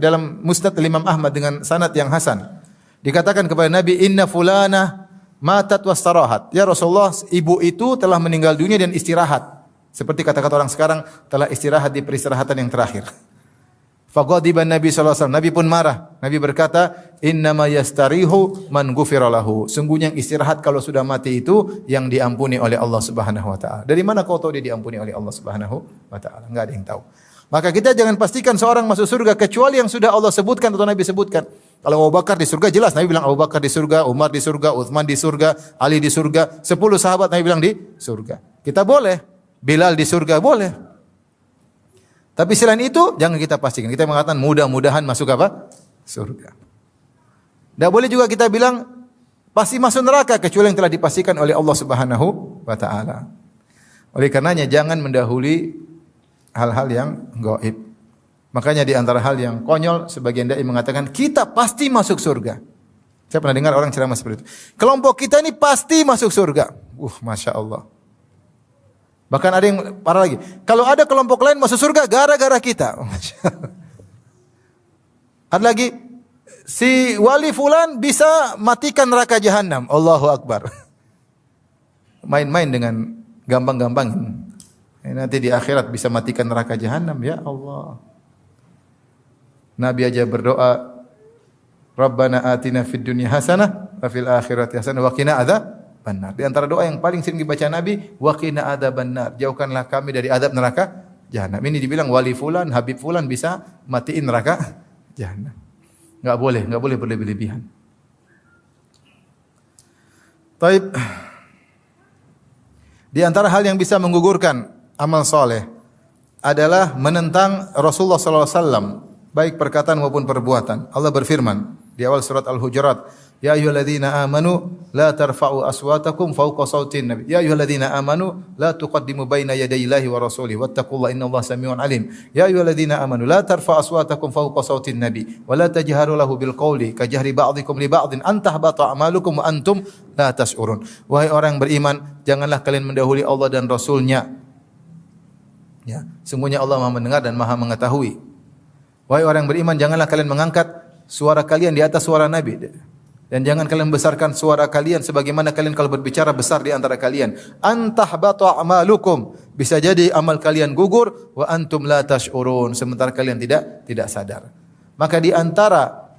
dalam Musnad Imam Ahmad dengan sanad yang hasan. Dikatakan kepada Nabi, inna fulana matat wastarahat. Ya Rasulullah, ibu itu telah meninggal dunia dan istirahat. Seperti kata-kata orang sekarang, telah istirahat di peristirahatan yang terakhir. Faqadiban Nabi sallallahu alaihi wasallam. Nabi pun marah. Nabi berkata, "Innama yastarihu man ghufira lahu." Sungguhnya yang istirahat kalau sudah mati itu yang diampuni oleh Allah Subhanahu wa taala. Dari mana kau tahu dia diampuni oleh Allah Subhanahu wa taala? Enggak ada yang tahu. Maka kita jangan pastikan seorang masuk surga kecuali yang sudah Allah sebutkan atau Nabi sebutkan. Kalau Abu Bakar di surga jelas, Nabi bilang Abu Bakar di surga, Umar di surga, Utsman di surga, Ali di surga, 10 sahabat Nabi bilang di surga. Kita boleh, Bilal di surga boleh. Tapi selain itu jangan kita pastikan. Kita mengatakan mudah-mudahan masuk apa? Surga. Tidak boleh juga kita bilang pasti masuk neraka kecuali yang telah dipastikan oleh Allah Subhanahu wa taala. Oleh karenanya jangan mendahului hal-hal yang gaib. Makanya di antara hal yang konyol sebagian dai mengatakan kita pasti masuk surga. Saya pernah dengar orang ceramah seperti itu. Kelompok kita ini pasti masuk surga. Masya Allah. Bahkan ada yang parah lagi. Kalau ada kelompok lain masuk surga gara-gara kita. Ada lagi, si wali fulan bisa matikan neraka jahanam. Allahu Akbar. Main-main dengan gampang-gampang. Nanti di akhirat bisa matikan neraka jahanam. Ya Allah. Nabi aja berdoa, Rabbana atina fid dunya hasanah wa fil akhirati hasanah wa qina adzabannar. Di antara doa yang paling sering dibaca Nabi, wa qina adzabannar. Jauhkanlah kami dari azab neraka jahanam. Ini dibilang wali fulan, Habib fulan bisa matiin neraka jahanam. Enggak boleh berlebih-lebihan. Taib. Di antara hal yang bisa menggugurkan amal soleh adalah menentang Rasulullah sallallahu alaihi wasallam, baik perkataan maupun perbuatan. Allah berfirman di awal surat Al-Hujurat, Ya ayyuhalladzina amanu la tarfa'u aswatakum fawqa sautin nabi. Ya ayyuhalladzina amanu la tuqaddimu baina yaday Allahi wa rasulihi wattaqullaha innallaha samii'un 'alim. Ya ayyuhalladzina amanu la tarfa'u aswatakum fawqa sautin nabi wa la tajharu lahu bil qawli ka jahri ba'dikum li ba'din an tahbata a'malukum wa antum la tash'urun. Wahai orang yang beriman, janganlah kalian mendahului Allah dan Rasul-Nya. Ya, semuanya Allah Maha mendengar dan Maha mengetahui. Wahai orang yang beriman, janganlah kalian mengangkat suara kalian di atas suara Nabi. Dan jangan kalian membesarkan suara kalian sebagaimana kalian kalau berbicara besar di antara kalian. Antahbatu a'malukum. Bisa jadi amal kalian gugur wa antum la tash'urun, sementara kalian tidak sadar. Maka di antara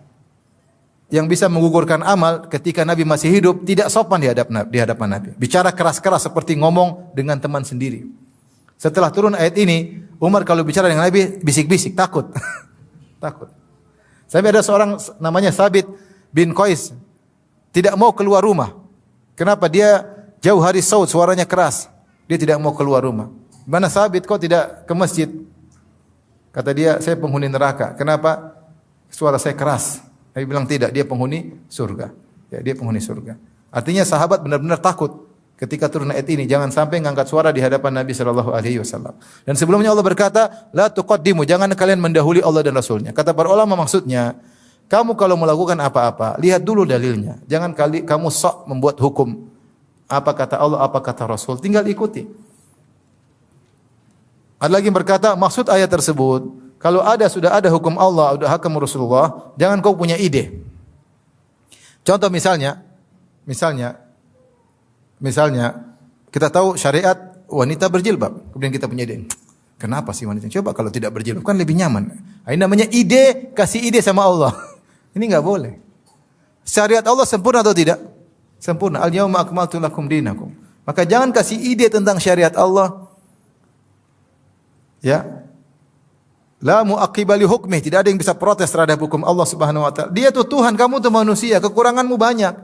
yang bisa menggugurkan amal ketika Nabi masih hidup, tidak sopan di hadapan Nabi. Bicara keras-keras seperti ngomong dengan teman sendiri. Setelah turun ayat ini, Umar kalau bicara dengan Nabi bisik-bisik, takut. Takut. Sampai ada seorang namanya Sabit bin Qais tidak mau keluar rumah. Kenapa? Dia jauh hari saud, suaranya keras. Dia tidak mau keluar rumah. Mana Sabit, kok tidak ke masjid? Kata dia, saya penghuni neraka. Kenapa? Suara saya keras. Nabi bilang tidak, dia penghuni surga. Ya, dia penghuni surga. Artinya sahabat benar-benar takut ketika turun ayat ini, jangan sampai ngangkat suara di hadapan Nabi sallallahu alaihi wasallam. Dan sebelumnya Allah berkata, la tuqaddimu, jangan kalian mendahului Allah dan Rasulnya. Kata para ulama maksudnya, kamu kalau melakukan apa-apa, lihat dulu dalilnya. Jangan kamu sok membuat hukum. Apa kata Allah, apa kata Rasul, tinggal ikuti. Ada lagi yang berkata, maksud ayat tersebut, kalau sudah ada hukum Allah, sudah hukum Rasulullah, jangan kau punya ide. Contoh misalnya kita tahu syariat wanita berjilbab, kemudian kita punya ide. Kenapa sih wanita? Coba kalau tidak berjilbab kan lebih nyaman. Ini namanya ide, kasih ide sama Allah. Ini enggak boleh. Syariat Allah sempurna atau tidak? Sempurna. Al-yauma akmaltu lakum dinakum. Maka jangan kasih ide tentang syariat Allah. Ya. La mu'aqqiba li hukmih, tidak ada yang bisa protes terhadap hukum Allah Subhanahu wa taala. Dia tuh Tuhan, kamu tuh manusia, kekuranganmu banyak.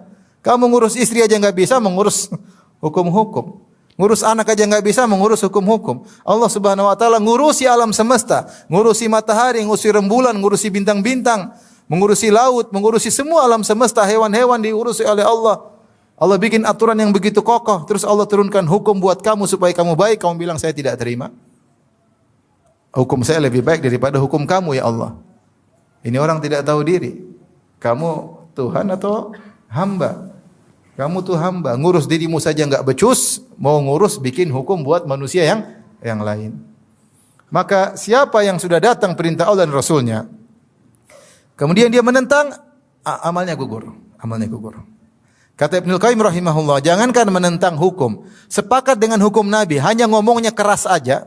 Kamu ngurus istri aja enggak bisa, mengurus hukum-hukum. Ngurus anak aja enggak bisa, mengurus hukum-hukum. Allah Subhanahu wa taala ngurusi alam semesta, ngurusi matahari, ngurusi rembulan, ngurusi bintang-bintang, mengurusi laut, mengurusi semua alam semesta, hewan-hewan diurusi oleh Allah. Allah bikin aturan yang begitu kokoh, terus Allah turunkan hukum buat kamu supaya kamu baik, kamu bilang saya tidak terima. Hukum saya lebih baik daripada hukum kamu ya Allah. Ini orang tidak tahu diri. Kamu Tuhan atau hamba? Kamu tuh hamba, ngurus dirimu saja enggak becus, mau ngurus bikin hukum buat manusia yang lain. Maka siapa yang sudah datang perintah Allah dan Rasulnya, kemudian dia menentang, amalnya gugur. Kata Ibnu Qayyim rahimahullah, jangankan menentang hukum, sepakat dengan hukum Nabi, hanya ngomongnya keras aja,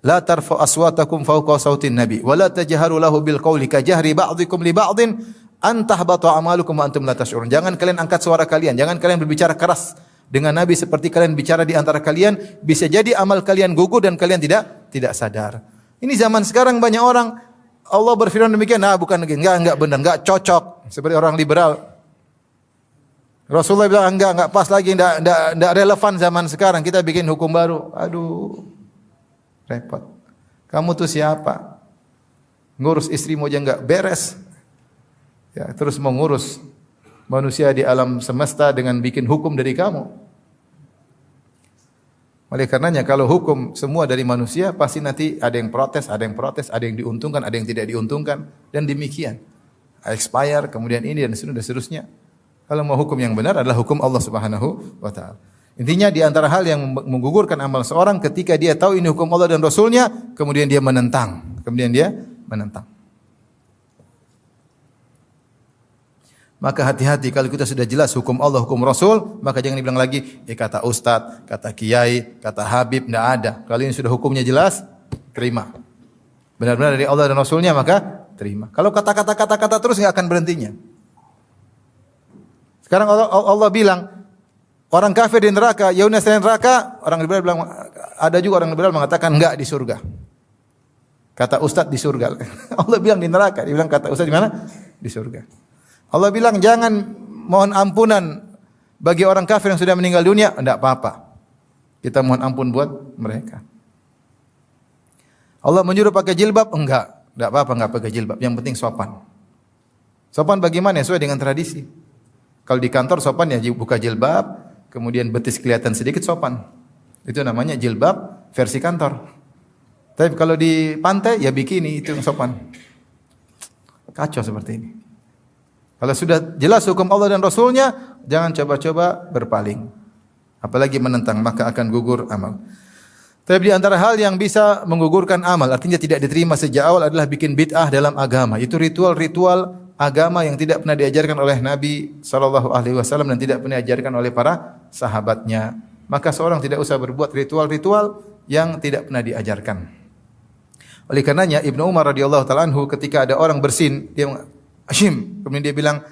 la tarfa aswatakum fawqa sautin nabi wa la tajharu lahu bil qawli ka jahri ba'dikum li ba'din an tahbata a'malukum wa antum la tash'urun. Jangan kalian angkat suara kalian, jangan kalian berbicara keras dengan Nabi seperti kalian bicara di antara kalian, bisa jadi amal kalian gugur dan kalian tidak sadar. Ini zaman sekarang banyak orang Allah berfirman demikian, bukan enggak benar, enggak cocok, seperti orang liberal. Rasulullah bilang enggak pas lagi, enggak relevan zaman sekarang, kita bikin hukum baru. Aduh. Repot. Kamu tuh siapa? Ngurus istrimu aja enggak beres. Ya, terus mau ngurus manusia di alam semesta dengan bikin hukum dari kamu. Oleh karenanya kalau hukum semua dari manusia, pasti nanti ada yang protes, ada yang diuntungkan, ada yang tidak diuntungkan, dan demikian. Expire, kemudian ini dan seterusnya. Kalau mau hukum yang benar adalah hukum Allah Subhanahu wa taala. Intinya di antara hal yang menggugurkan amal seorang ketika dia tahu ini hukum Allah dan Rasulnya, kemudian dia menentang. Maka hati-hati kalau kita sudah jelas hukum Allah, hukum Rasul, maka jangan dibilang lagi, kata Ustadz, kata Kiai, kata Habib, tidak ada. Kalau ini sudah hukumnya jelas, terima. Benar-benar dari Allah dan Rasulnya, maka terima. Kalau kata-kata terus nggak akan berhentinya. Sekarang Allah bilang, orang kafir di neraka, Yaunas di neraka, orang liberal bilang, ada juga orang liberal mengatakan enggak di surga. Kata Ustadz di surga. Allah bilang di neraka, dia bilang kata Ustadz di mana? Di surga. Allah bilang jangan mohon ampunan bagi orang kafir yang sudah meninggal dunia, enggak apa-apa. Kita mohon ampun buat mereka. Allah menyuruh pakai jilbab, enggak apa-apa enggak pakai jilbab, yang penting sopan. Sopan bagaimana? Sesuai dengan tradisi. Kalau di kantor sopan ya buka jilbab, kemudian betis kelihatan sedikit sopan. Itu namanya jilbab versi kantor. Tapi kalau di pantai ya bikini, itu yang sopan. Kacau seperti ini. Kalau sudah jelas hukum Allah dan Rasulnya, jangan coba-coba berpaling. Apalagi menentang, maka akan gugur amal. Tapi di antara hal yang bisa menggugurkan amal, artinya tidak diterima sejak awal adalah bikin bid'ah dalam agama. Itu ritual-ritual agama yang tidak pernah diajarkan oleh Nabi SAW dan tidak pernah diajarkan oleh para sahabatnya. Maka seorang tidak usah berbuat ritual-ritual yang tidak pernah diajarkan. Oleh karenanya Ibnu Umar radhiyallahu taala anhu ketika ada orang bersin, dia Hashim, kemudian dia bilang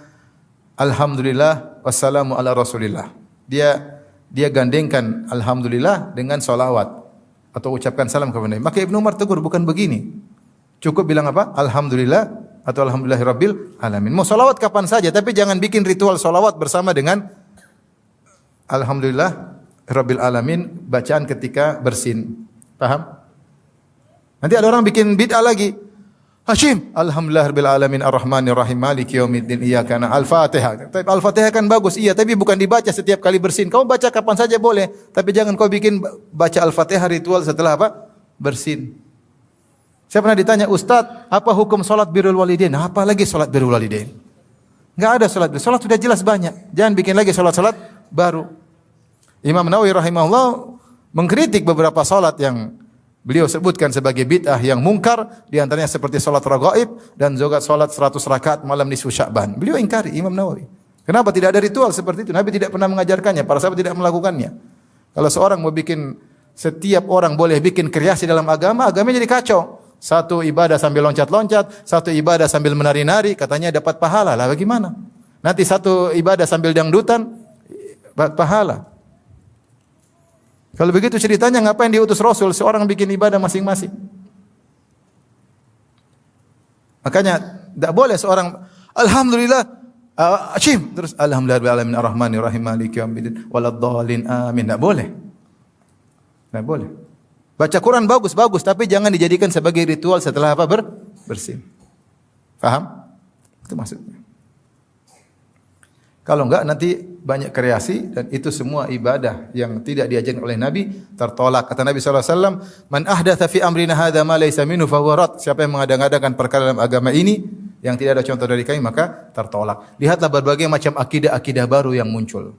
alhamdulillah wassalamu ala rasulillah. Dia gandengkan alhamdulillah dengan salawat atau ucapkan salam kepada Nabi. Maka Ibnu Umar tegur, bukan begini. Cukup bilang apa? Alhamdulillah atau alhamdulillahirabbil alamin. Mau salawat kapan saja, tapi jangan bikin ritual salawat bersama dengan alhamdulillah rabbil alamin bacaan ketika bersin. Paham? Nanti ada orang bikin bid'ah lagi. Hashim, alhamdulillahirabbil alamin arrahmanir rahim maliki yaumiddin iyyaka na'budu al-Fatihah. Tapi al-Fatihah kan bagus, iya, tapi bukan dibaca setiap kali bersin. Kamu baca kapan saja boleh, tapi jangan kau bikin baca al-Fatihah ritual setelah apa? Bersin. Saya pernah ditanya, Ustaz, apa hukum salat birrul walidain? Apa lagi salat birrul walidain? Enggak ada salat. Salat sudah jelas banyak. Jangan bikin lagi salat-salat baru. Imam Nawawi rahimahullah mengkritik beberapa salat yang beliau sebutkan sebagai bid'ah yang mungkar, di antaranya seperti salat raghaib dan juga salat 100 rakaat malam nisfu Sya'ban. Beliau ingkari, Imam Nawawi. Kenapa tidak ada ritual seperti itu? Nabi tidak pernah mengajarkannya, para sahabat tidak melakukannya. Kalau seorang mau bikin, setiap orang boleh bikin kreasi dalam agama, agamanya jadi kacau. Satu ibadah sambil loncat-loncat, satu ibadah sambil menari-nari, katanya dapat pahala. Lah bagaimana? Nanti satu ibadah sambil dangdutan, dapat pahala. Kalau begitu ceritanya ngapain diutus Rasul? Seorang bikin ibadah masing-masing. Makanya tidak boleh seorang alhamdulillah Hashim terus alhamdulillahirabbil arrahmanir rahim maliki yaumiddin waladdallin amin. Tidak boleh. Tidak boleh. Baca Quran bagus-bagus, tapi jangan dijadikan sebagai ritual setelah apa? Bersin. Paham? Itu maksudnya. Kalau enggak nanti banyak kreasi dan itu semua ibadah yang tidak diajarkan oleh Nabi tertolak. Kata Nabi SAW, "Man ahdatsa fi amrina hadza ma laysa minhu fa huwa rad." Siapa yang mengada-ngadakan perkara dalam agama ini yang tidak ada contoh dari kami maka tertolak. Lihatlah berbagai macam akidah-akidah baru yang muncul.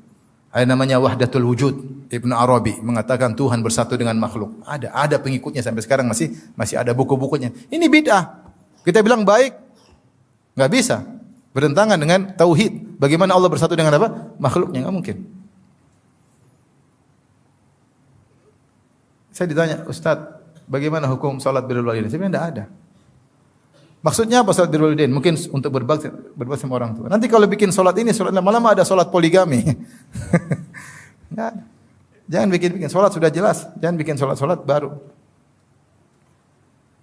Ada namanya wahdatul wujud. Ibnu Arabi mengatakan Tuhan bersatu dengan makhluk. Ada pengikutnya sampai sekarang masih ada buku-bukunya. Ini bid'ah. Kita bilang baik, enggak bisa. Bertentangan dengan tauhid. Bagaimana Allah bersatu dengan apa? Makhluknya, enggak mungkin. Saya ditanya, Ustaz, bagaimana hukum salat birrul walidain? Saya bilang enggak ada. Maksudnya apa salat birrul walidain? Mungkin untuk berbakti sama orang tua. Nanti kalau bikin salat ini, salat lama-lama ada salat poligami. Enggak ada. Jangan bikin salat sudah jelas, jangan bikin salat baru.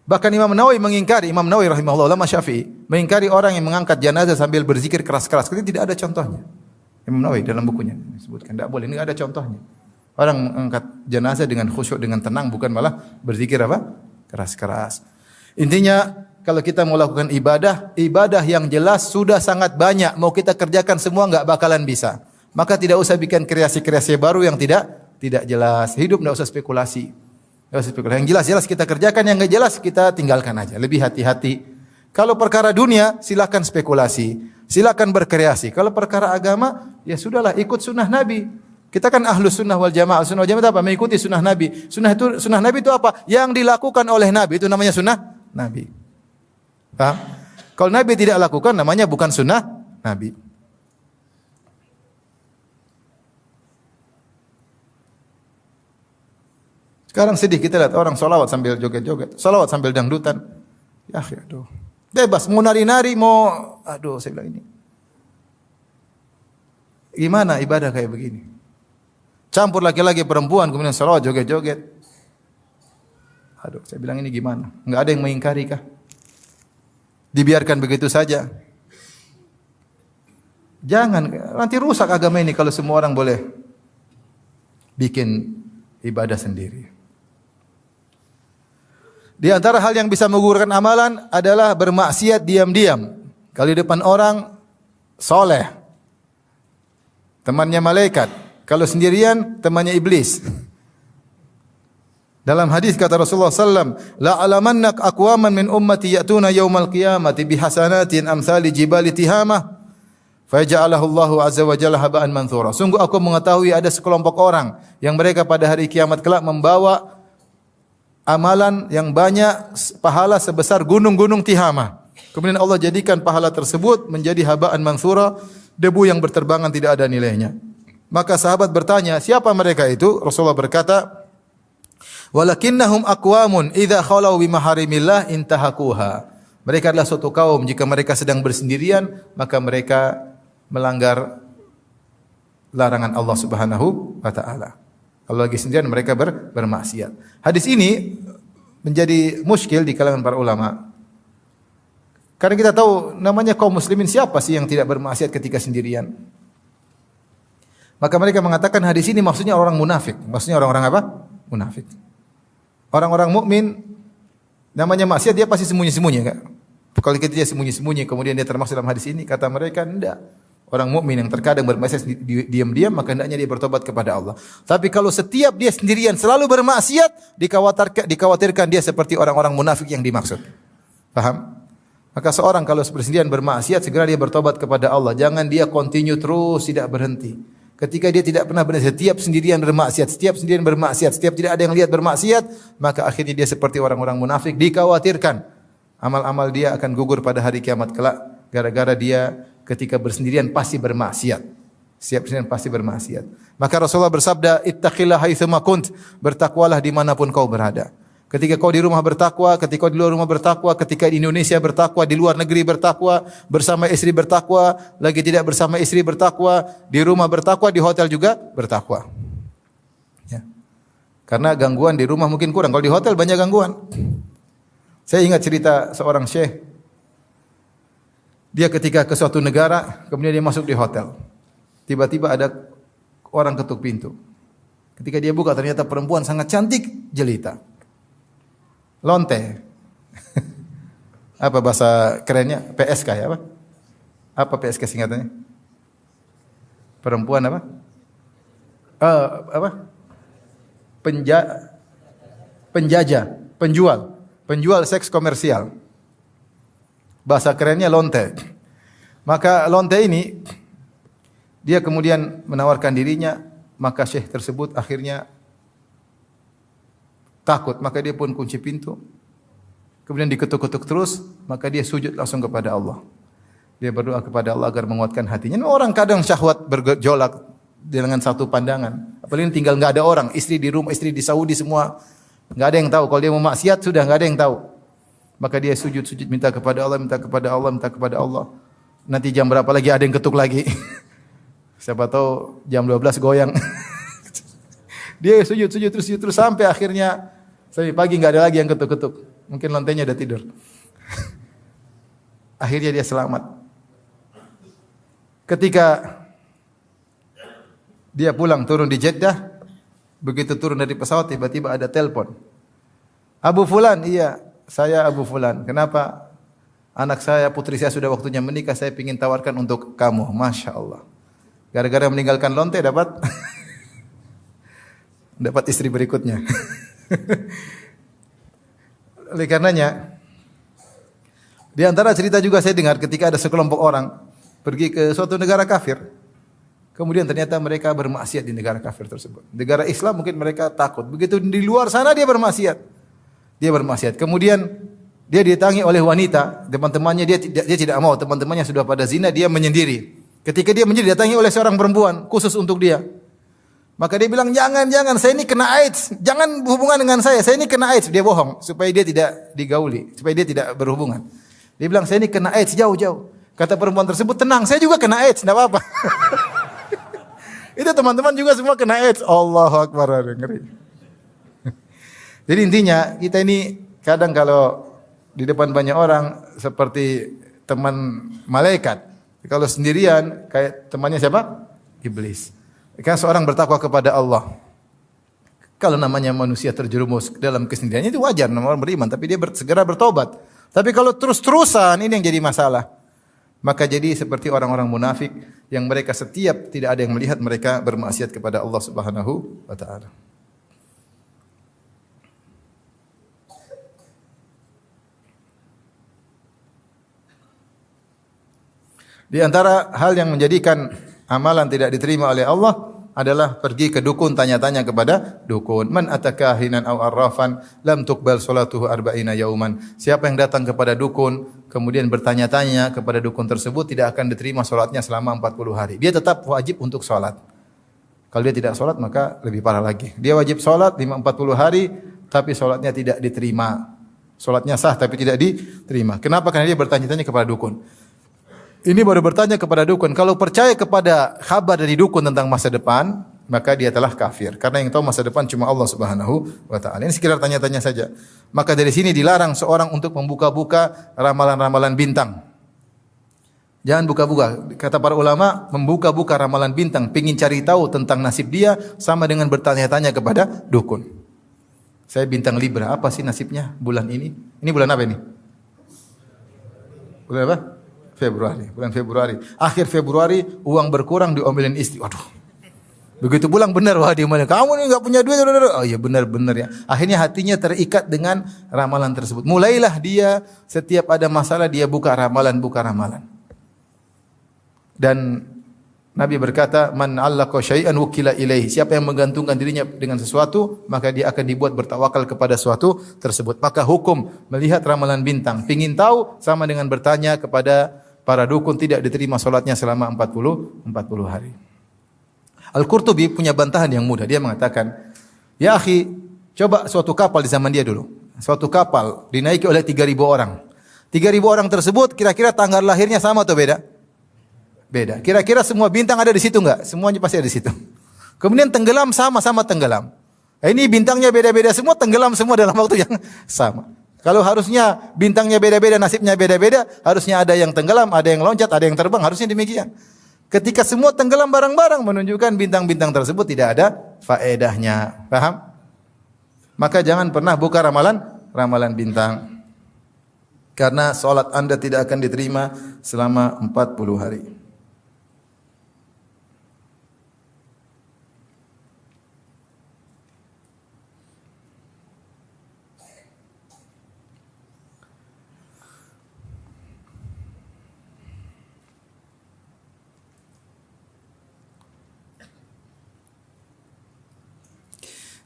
Bahkan Imam Nawawi mengingkari, Imam Nawawi rahimahullah ulama Syafi'i, mengingkari orang yang mengangkat jenazah sambil berzikir keras-keras. Itu tidak ada contohnya. Imam Nawawi dalam bukunya disebutkan tidak boleh, ini enggak ada contohnya. Orang mengangkat jenazah dengan khusyuk, dengan tenang, bukan malah berzikir apa? Keras-keras. Intinya kalau kita mau lakukan ibadah yang jelas sudah sangat banyak. Mau kita kerjakan semua enggak bakalan bisa. Maka tidak usah bikin kreasi-kreasi baru yang tidak jelas. Hidup enggak usah spekulasi. Yang jelas-jelas kita kerjakan, yang enggak jelas kita tinggalkan aja. Lebih hati-hati. Kalau perkara dunia silakan spekulasi, silakan berkreasi. Kalau perkara agama ya sudahlah ikut sunnah Nabi. Kita kan ahlus sunnah wal jamaah. Sunnah wal jamaah itu apa? Mengikuti sunnah Nabi. Sunnah Nabi itu apa? Yang dilakukan oleh Nabi itu namanya sunnah Nabi. Paham? Kalau Nabi tidak lakukan namanya bukan sunnah Nabi. Sekarang sedih kita lihat orang salawat sambil joget-joget, salawat sambil dangdutan. Ya aduh. Bebas mau nari-nari, saya bilang ini. Gimana ibadah kayak begini? Campur laki-laki perempuan kemudian salawat joget-joget. Aduh, saya bilang ini gimana? Enggak ada yang mengingkari kah? Dibiarkan begitu saja. Jangan, nanti rusak agama ini kalau semua orang boleh bikin ibadah sendiri. Di antara hal yang bisa menggugurkan amalan adalah bermaksiat diam-diam. Kalau di depan orang soleh, temannya malaikat. Kalau sendirian, temannya iblis. Dalam hadis kata Rasulullah sallam, la alamannak aqwaman min ummati ya'tuna yaumal qiyamati bihasanatin amsali jibali tihamah faja'alahu Allahu azza wa jalla haba'an manthura. Sungguh aku mengetahui ada sekelompok orang yang mereka pada hari kiamat kelak membawa amalan yang banyak, pahala sebesar gunung-gunung Tihamah. Kemudian Allah jadikan pahala tersebut menjadi haba'an manthura, debu yang berterbangan tidak ada nilainya. Maka sahabat bertanya, siapa mereka itu? Rasulullah berkata, walakinnahum aqwamun idza khalau bi maharimillah intahakuha. Mereka adalah suatu kaum jika mereka sedang bersendirian maka mereka melanggar larangan Allah Subhanahu wa taala. Kalau lagi sendirian mereka bermaksiat. Hadis ini menjadi muskil di kalangan para ulama. Karena kita tahu namanya kaum muslimin siapa sih yang tidak bermaksiat ketika sendirian? Maka mereka mengatakan hadis ini maksudnya orang munafik. Maksudnya orang-orang apa? Munafik. Orang-orang mukmin namanya maksiat dia pasti sembunyi-sembunyi enggak? Kalau dia sembunyi-sembunyi kemudian dia termasuk dalam hadis ini, kata mereka enggak. Orang mukmin yang terkadang bermaksiat diam-diam maka hendaknya dia bertobat kepada Allah. Tapi kalau setiap dia sendirian selalu bermaksiat, dikhawatirkan dia seperti orang-orang munafik yang dimaksud. Paham? Maka seorang kalau bersendirian bermaksiat segera dia bertobat kepada Allah. Jangan dia continue terus tidak berhenti. Ketika dia tidak pernah berhenti, setiap sendirian bermaksiat, setiap tidak ada yang lihat bermaksiat, maka akhirnya dia seperti orang-orang munafik, dikhawatirkan amal-amal dia akan gugur pada hari kiamat kelak gara-gara dia ketika bersendirian pasti bermaksiat. Setiap sendirian pasti bermaksiat. Maka Rasulullah bersabda, "Ittaqillah haitsuma kunt." Bertakwalah dimanapun kau berada. Ketika kau di rumah bertakwa, ketika kau di luar rumah bertakwa, ketika di Indonesia bertakwa, di luar negeri bertakwa, bersama istri bertakwa, lagi tidak bersama istri bertakwa, di rumah bertakwa, di hotel juga bertakwa. Ya. Karena gangguan di rumah mungkin kurang, kalau di hotel banyak gangguan. Saya ingat cerita seorang syekh. Dia ketika ke suatu negara, kemudian dia masuk di hotel. Tiba-tiba ada orang ketuk pintu. Ketika dia buka ternyata perempuan sangat cantik, jelita. Lonte. Apa bahasa kerennya? PSK ya apa? Apa PSK singkatannya? Perempuan apa? Apa? Penjajah, penjual seks komersial. Bahasa kerennya lonte. Maka lonte ini dia kemudian menawarkan dirinya, maka syekh tersebut akhirnya takut, maka dia pun kunci pintu. Kemudian diketuk-ketuk terus, maka dia sujud langsung kepada Allah. Dia berdoa kepada Allah agar menguatkan hatinya. Orang kadang syahwat bergejolak dengan satu pandangan. Apalagi tinggal enggak ada orang, istri di rumah, istri di Saudi semua enggak ada yang tahu. Kalau dia mau maksiat sudah enggak ada yang tahu. Maka dia sujud minta kepada Allah, minta kepada Allah. Nanti jam berapa lagi ada yang ketuk lagi. Siapa tahu jam 12 goyang. Dia sujud terus sampai akhirnya sampai pagi enggak ada lagi yang ketuk-ketuk. Mungkin lantainya udah tidur. Akhirnya dia selamat. Ketika dia pulang turun di Jeddah, begitu turun dari pesawat tiba-tiba ada telepon. Abu Fulan, iya, saya Abu Fulan. Kenapa? Anak saya, putri saya sudah waktunya menikah, saya ingin tawarkan untuk kamu. Masya Allah. Gara-gara meninggalkan lonte dapat istri berikutnya. Oleh karenanya, di antara cerita juga saya dengar ketika ada sekelompok orang pergi ke suatu negara kafir. Kemudian ternyata mereka bermaksiat di negara kafir tersebut. Negara Islam mungkin mereka takut. Begitu di luar sana dia bermaksiat. Kemudian dia didatangi oleh wanita, teman-temannya dia tidak mau, teman-temannya sudah pada zina, dia menyendiri. Ketika dia menyendiri didatangi oleh seorang perempuan khusus untuk dia. Maka dia bilang, jangan, saya ini kena AIDS. Jangan berhubungan dengan saya ini kena AIDS. Dia bohong, supaya dia tidak digauli, supaya dia tidak berhubungan. Dia bilang, saya ini kena AIDS, jauh. Kata perempuan tersebut, tenang, saya juga kena AIDS, tidak apa-apa. Itu teman-teman juga semua kena AIDS. Allahu Akbar, ngeri. Jadi intinya, kita ini kadang kalau di depan banyak orang, seperti teman malaikat. Kalau sendirian, kayak temannya siapa? Iblis. Karena seorang bertakwa kepada Allah. Kalau namanya manusia terjerumus dalam kesendiriannya itu wajar, namanya orang beriman, tapi dia segera bertobat. Tapi kalau terus-terusan ini yang jadi masalah. maka jadi seperti orang-orang munafik yang mereka setiap tidak ada yang melihat mereka bermaksiat kepada Allah Subhanahu wa taala. Di antara hal yang menjadikan amalan tidak diterima oleh Allah adalah pergi ke dukun, tanya-tanya kepada dukun. Man atakahinan aw arrafan lam tuqbal salatuhu arba'ina yauman. Siapa yang datang kepada dukun kemudian bertanya-tanya kepada dukun tersebut tidak akan diterima salatnya selama 40 hari. Dia tetap wajib untuk salat. Kalau dia tidak salat maka lebih parah lagi. Dia wajib salat 40 hari tapi salatnya tidak diterima. Salatnya sah tapi tidak diterima. Kenapa? Karena dia bertanya-tanya kepada dukun. Ini baru bertanya kepada dukun. Kalau percaya kepada kabar dari dukun tentang masa depan, maka dia telah kafir. Karena yang tahu masa depan cuma Allah Subhanahu wa taala. Ini sekedar tanya-tanya saja. Maka dari sini dilarang seorang untuk membuka-buka ramalan-ramalan bintang. Jangan buka-buka. Kata para ulama, membuka-buka ramalan bintang, pengin cari tahu tentang nasib dia sama dengan bertanya-tanya kepada dukun. Saya bintang Libra, apa sih nasibnya bulan ini? Ini bulan apa ini? Bulan apa? Februari, bulan Februari. Akhir Februari uang berkurang diomelin istri. Waduh. Begitu pulang benar wah dia bilang, "Kamu nih enggak punya duit." Oh iya benar ya. Akhirnya hatinya terikat dengan ramalan tersebut. Mulailah dia setiap ada masalah dia buka ramalan. Dan Nabi berkata, "Man 'allaqa syai'an wukila ilaihi." Siapa yang menggantungkan dirinya dengan sesuatu, maka dia akan dibuat bertawakal kepada sesuatu tersebut. Maka hukum melihat ramalan bintang, pengin tahu sama dengan bertanya kepada para dukun, tidak diterima salatnya selama 40 hari. Al-Qurtubi punya bantahan yang mudah. Dia mengatakan, "Ya akhi, coba suatu kapal di zaman dia dulu. Suatu kapal dinaiki oleh 3.000 orang. 3.000 orang tersebut kira-kira tanggal lahirnya sama atau beda? Beda. Kira-kira semua bintang ada di situ enggak? Semuanya pasti ada di situ. Kemudian tenggelam sama-sama tenggelam. Ini bintangnya beda-beda semua, tenggelam semua dalam waktu yang sama. Kalau harusnya bintangnya beda-beda, nasibnya beda-beda, harusnya ada yang tenggelam, ada yang loncat, ada yang terbang, harusnya demikian. Ketika semua tenggelam bareng-barang menunjukkan bintang-bintang tersebut tidak ada faedahnya. Paham? Maka jangan pernah buka ramalan bintang. Karena salat Anda tidak akan diterima selama 40 hari.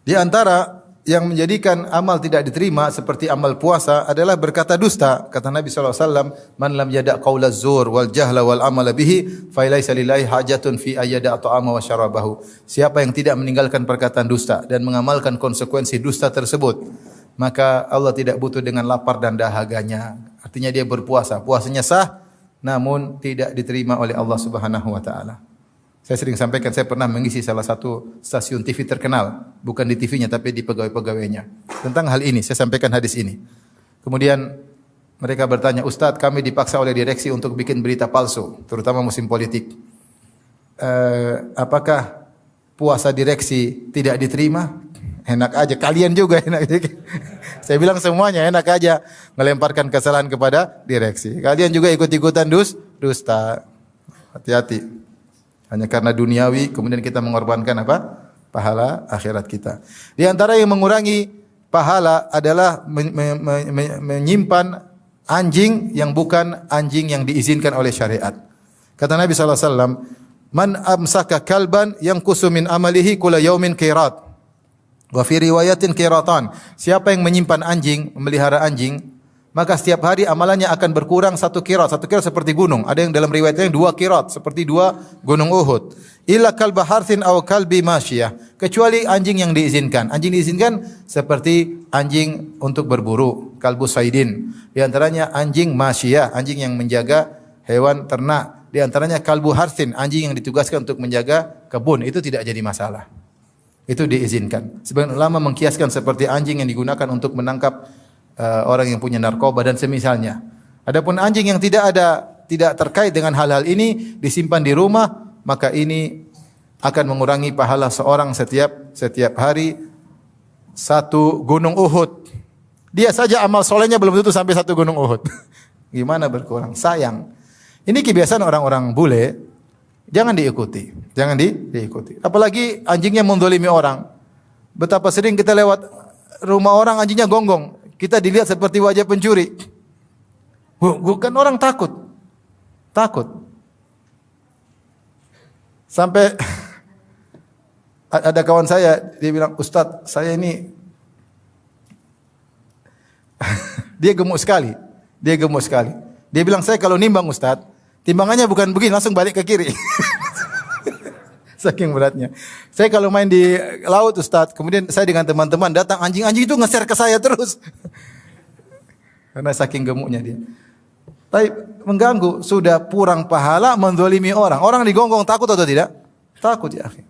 Di antara yang menjadikan amal tidak diterima seperti amal puasa adalah berkata dusta. Kata Nabi SAW, "Man lam yada' qawla zur wal jahla wal amala bihi, fa laisa lillahi hajatun fi ayyada' ta'ama wa syarabahu." Siapa yang tidak meninggalkan perkataan dusta dan mengamalkan konsekuensi dusta tersebut, maka Allah tidak butuh dengan lapar dan dahaganya. Artinya dia berpuasa, puasanya sah namun tidak diterima oleh Allah Subhanahu wa taala. Saya sering sampaikan, saya pernah mengisi salah satu stasiun TV terkenal, bukan di TV-nya tapi di pegawai-pegawainya. Tentang hal ini, saya sampaikan hadis ini. Kemudian mereka bertanya, "Ustadz, kami dipaksa oleh direksi untuk bikin berita palsu, terutama musim politik. Apakah puasa direksi tidak diterima?" Enak aja, kalian juga enak. Saya bilang semuanya enak aja melemparkan kesalahan kepada direksi. Kalian juga ikut-ikutan dusta. Hati-hati. Hanya karena duniawi kemudian kita mengorbankan apa? Pahala akhirat kita. Di antara yang mengurangi pahala adalah menyimpan anjing yang bukan anjing yang diizinkan oleh syariat. Kata Nabi SAW, "Man amsaka kalban yanqusu min amalihi kulla yaumin qirat." Wa fi riwayatin qiratan. Siapa yang menyimpan anjing, memelihara anjing, maka setiap hari amalannya akan berkurang 1 qirat. 1 qirat seperti gunung. Ada yang dalam riwayatnya 2 qirat seperti 2 gunung Uhud. Illa kalba harthin aw kalbi masyiyah. Kecuali anjing yang diizinkan. Anjing diizinkan seperti anjing untuk berburu, kalbu saidin. Di antaranya anjing masyiyah, anjing yang menjaga hewan ternak. Di antaranya kalbu harthin, anjing yang ditugaskan untuk menjaga kebun. Itu tidak jadi masalah. Itu diizinkan. Sebagian ulama mengkiaskan seperti anjing yang digunakan untuk menangkap orang yang punya narkoba dan semisalnya. Adapun anjing yang tidak terkait dengan hal-hal ini disimpan di rumah, maka ini akan mengurangi pahala seorang setiap hari 1 gunung Uhud. Dia saja amal solehnya belum tentu sampai 1 gunung Uhud. Gimana berkurang? Sayang. Ini kebiasaan orang-orang bule, jangan diikuti. Jangan diikuti. Apalagi anjingnya mendolimi orang. Betapa sering kita lewat rumah orang anjingnya gonggong. Kita dilihat seperti wajah pencuri. Bukan orang takut. Takut. Sampai ada kawan saya, dia bilang, "Ustadz, saya ini..." Dia gemuk sekali. Dia gemuk sekali. Dia bilang, "Saya kalau nimbang Ustadz, timbangannya bukan begini, langsung balik ke kiri." Saking beratnya. Saya kalau main di laut Ustadz, kemudian saya dengan teman-teman datang, anjing-anjing itu ngeser ke saya terus. Karena saking gemuknya dia. Tapi mengganggu, sudah kurang pahala, menzalimi orang. Orang digonggong takut atau tidak? Takut ya akhi.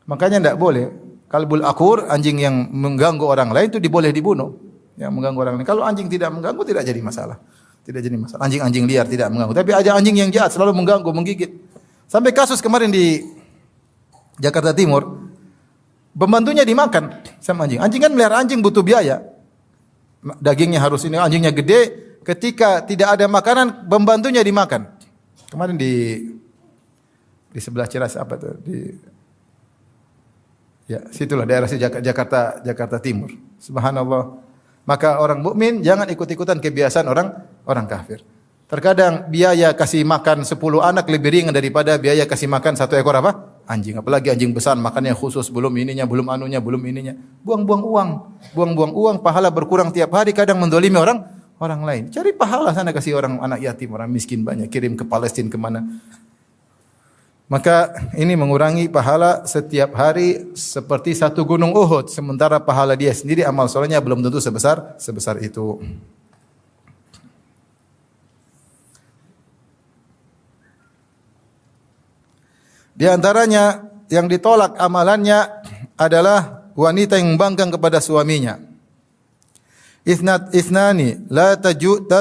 Makanya tidak boleh. Kalbul akur, anjing yang mengganggu orang lain itu boleh dibunuh. Yang mengganggu orang lain. Kalau anjing tidak mengganggu tidak jadi masalah. Tidak jadi masalah. Anjing-anjing liar tidak mengganggu. Tapi ada anjing yang jahat selalu mengganggu, menggigit. Sampai kasus kemarin di Jakarta Timur, pembantunya dimakan sama anjing. Anjing kan melihara anjing butuh biaya. Dagingnya harus ini, anjingnya gede. Ketika tidak ada makanan, pembantunya dimakan. Kemarin di sebelah Ciras apa tuh? Ya, situlah daerah Jakarta Timur. Subhanallah. Maka orang mukmin jangan ikut-ikutan kebiasaan orang kafir. Terkadang biaya kasih makan 10 anak lebih ringan daripada biaya kasih makan 1 ekor apa? Anjing. Apalagi anjing besar makannya khusus, belum ininya, belum anunya, belum ininya. Buang-buang uang. Buang-buang uang, pahala berkurang tiap hari, kadang mendolimi orang lain. Cari pahala sana, kasih orang anak yatim, orang miskin banyak, kirim ke Palestina kemana. Maka ini mengurangi pahala setiap hari seperti 1 gunung Uhud. Sementara pahala dia sendiri amal solehnya belum tentu sebesar itu. Di antaranya yang ditolak amalannya adalah wanita yang membangkang kepada suaminya. Ithnani la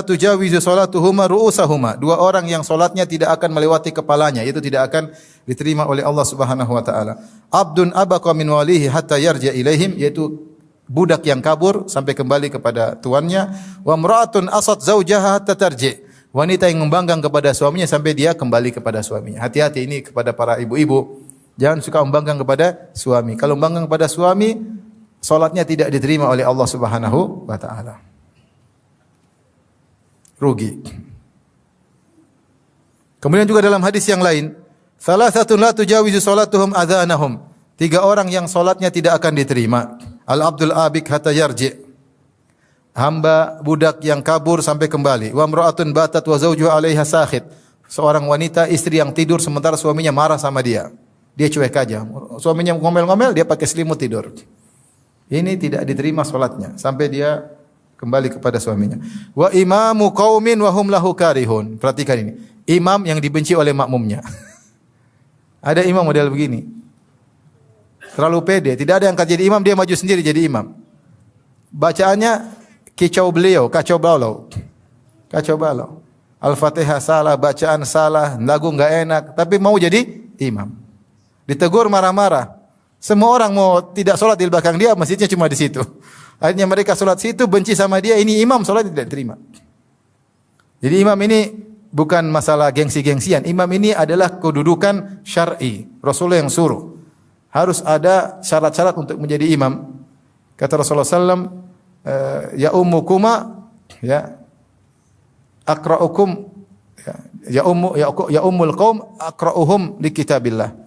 tujawizu salatuhuma ru'usahuma. 2 orang yang salatnya tidak akan melewati kepalanya, itu tidak akan diterima oleh Allah Subhanahu wa taala. Abdun abaqa min walihi hatta yarja ilaihim, yaitu budak yang kabur sampai kembali kepada tuannya. Wa imra'atun asat zaujaha hatta tarji. Wanita yang membangkang kepada suaminya sampai dia kembali kepada suaminya. Hati-hati ini kepada para ibu-ibu. Jangan suka membangkang kepada suami. Kalau membangkang kepada suami, salatnya tidak diterima oleh Allah Subhanahu wa taala. Rugi. Kemudian juga dalam hadis yang lain, salasatun la tujawizu salatuhum adhanahum. 3 orang yang salatnya tidak akan diterima. Al-abdul abik hatta yarji. Hamba budak yang kabur sampai kembali. Wa imra'atun batat wa zawjuha 'alaiha sakhit. Seorang wanita istri yang tidur sementara suaminya marah sama dia. Dia cuek aja. Suaminya ngomel-ngomel, dia pakai selimut tidur. Ini tidak diterima salatnya sampai dia kembali kepada suaminya. Wa imamu qaumin wa hum lahu karihun. Perhatikan ini. Imam yang dibenci oleh makmumnya. Ada imam model begini. Terlalu pede, tidak ada yang akan jadi imam, dia maju sendiri jadi imam. Bacaannya kicau beliau, kacau balau. Kacau balau. Al-Fatihah salah, bacaan salah, lagu enggak enak, tapi mau jadi imam. Ditegur marah-marah. Semua orang mau tidak sholat di belakang dia, masjidnya cuma di situ. Akhirnya mereka sholat situ, benci sama dia, ini imam, sholat tidak terima. Jadi imam ini bukan masalah gengsi-gengsian. Imam ini adalah kedudukan syar'i. Rasulullah yang suruh. Harus ada syarat-syarat untuk menjadi imam. Kata Rasulullah SAW, ya ummukuma, ya aqra'ukum, ya ummul qaum aqra'uhum li kitabillah.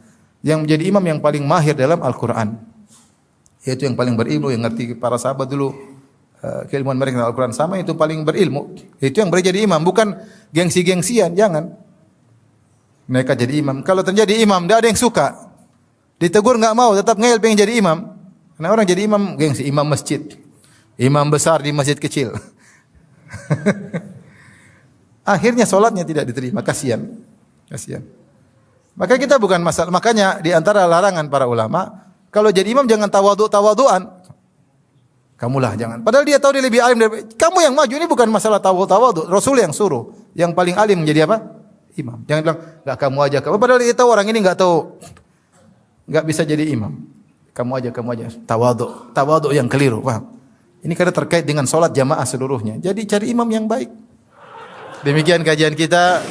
Yang menjadi imam yang paling mahir dalam Al-Quran. Yaitu yang paling berilmu, yang ngerti para sahabat dulu keilmuan mereka dalam Al-Quran sama, itu paling berilmu. Itu yang boleh jadi imam, bukan gengsi-gengsian, jangan. Mereka jadi imam. Kalau terjadi imam, tidak ada yang suka. Ditegur enggak mau, tetap ngeyel pengen jadi imam. Karena orang jadi imam gengsi, imam masjid. Imam besar di masjid kecil. Akhirnya solatnya tidak diterima, kasihan. Kasihan. Maka kita bukan masalah, makanya di antara larangan para ulama, kalau jadi imam jangan tawadhu-tawadhuan. Kamulah jangan. Padahal dia tahu dia lebih alim dari kamu, yang maju ini bukan masalah tawadhu. Rasul yang suruh, yang paling alim menjadi apa? Imam. Jangan bilang enggak kamu aja. Padahal dia tahu orang ini enggak tahu, enggak bisa jadi imam. Kamu aja. Tawadhu yang keliru, paham? Ini karena terkait dengan salat jamaah seluruhnya. Jadi cari imam yang baik. Demikian kajian kita.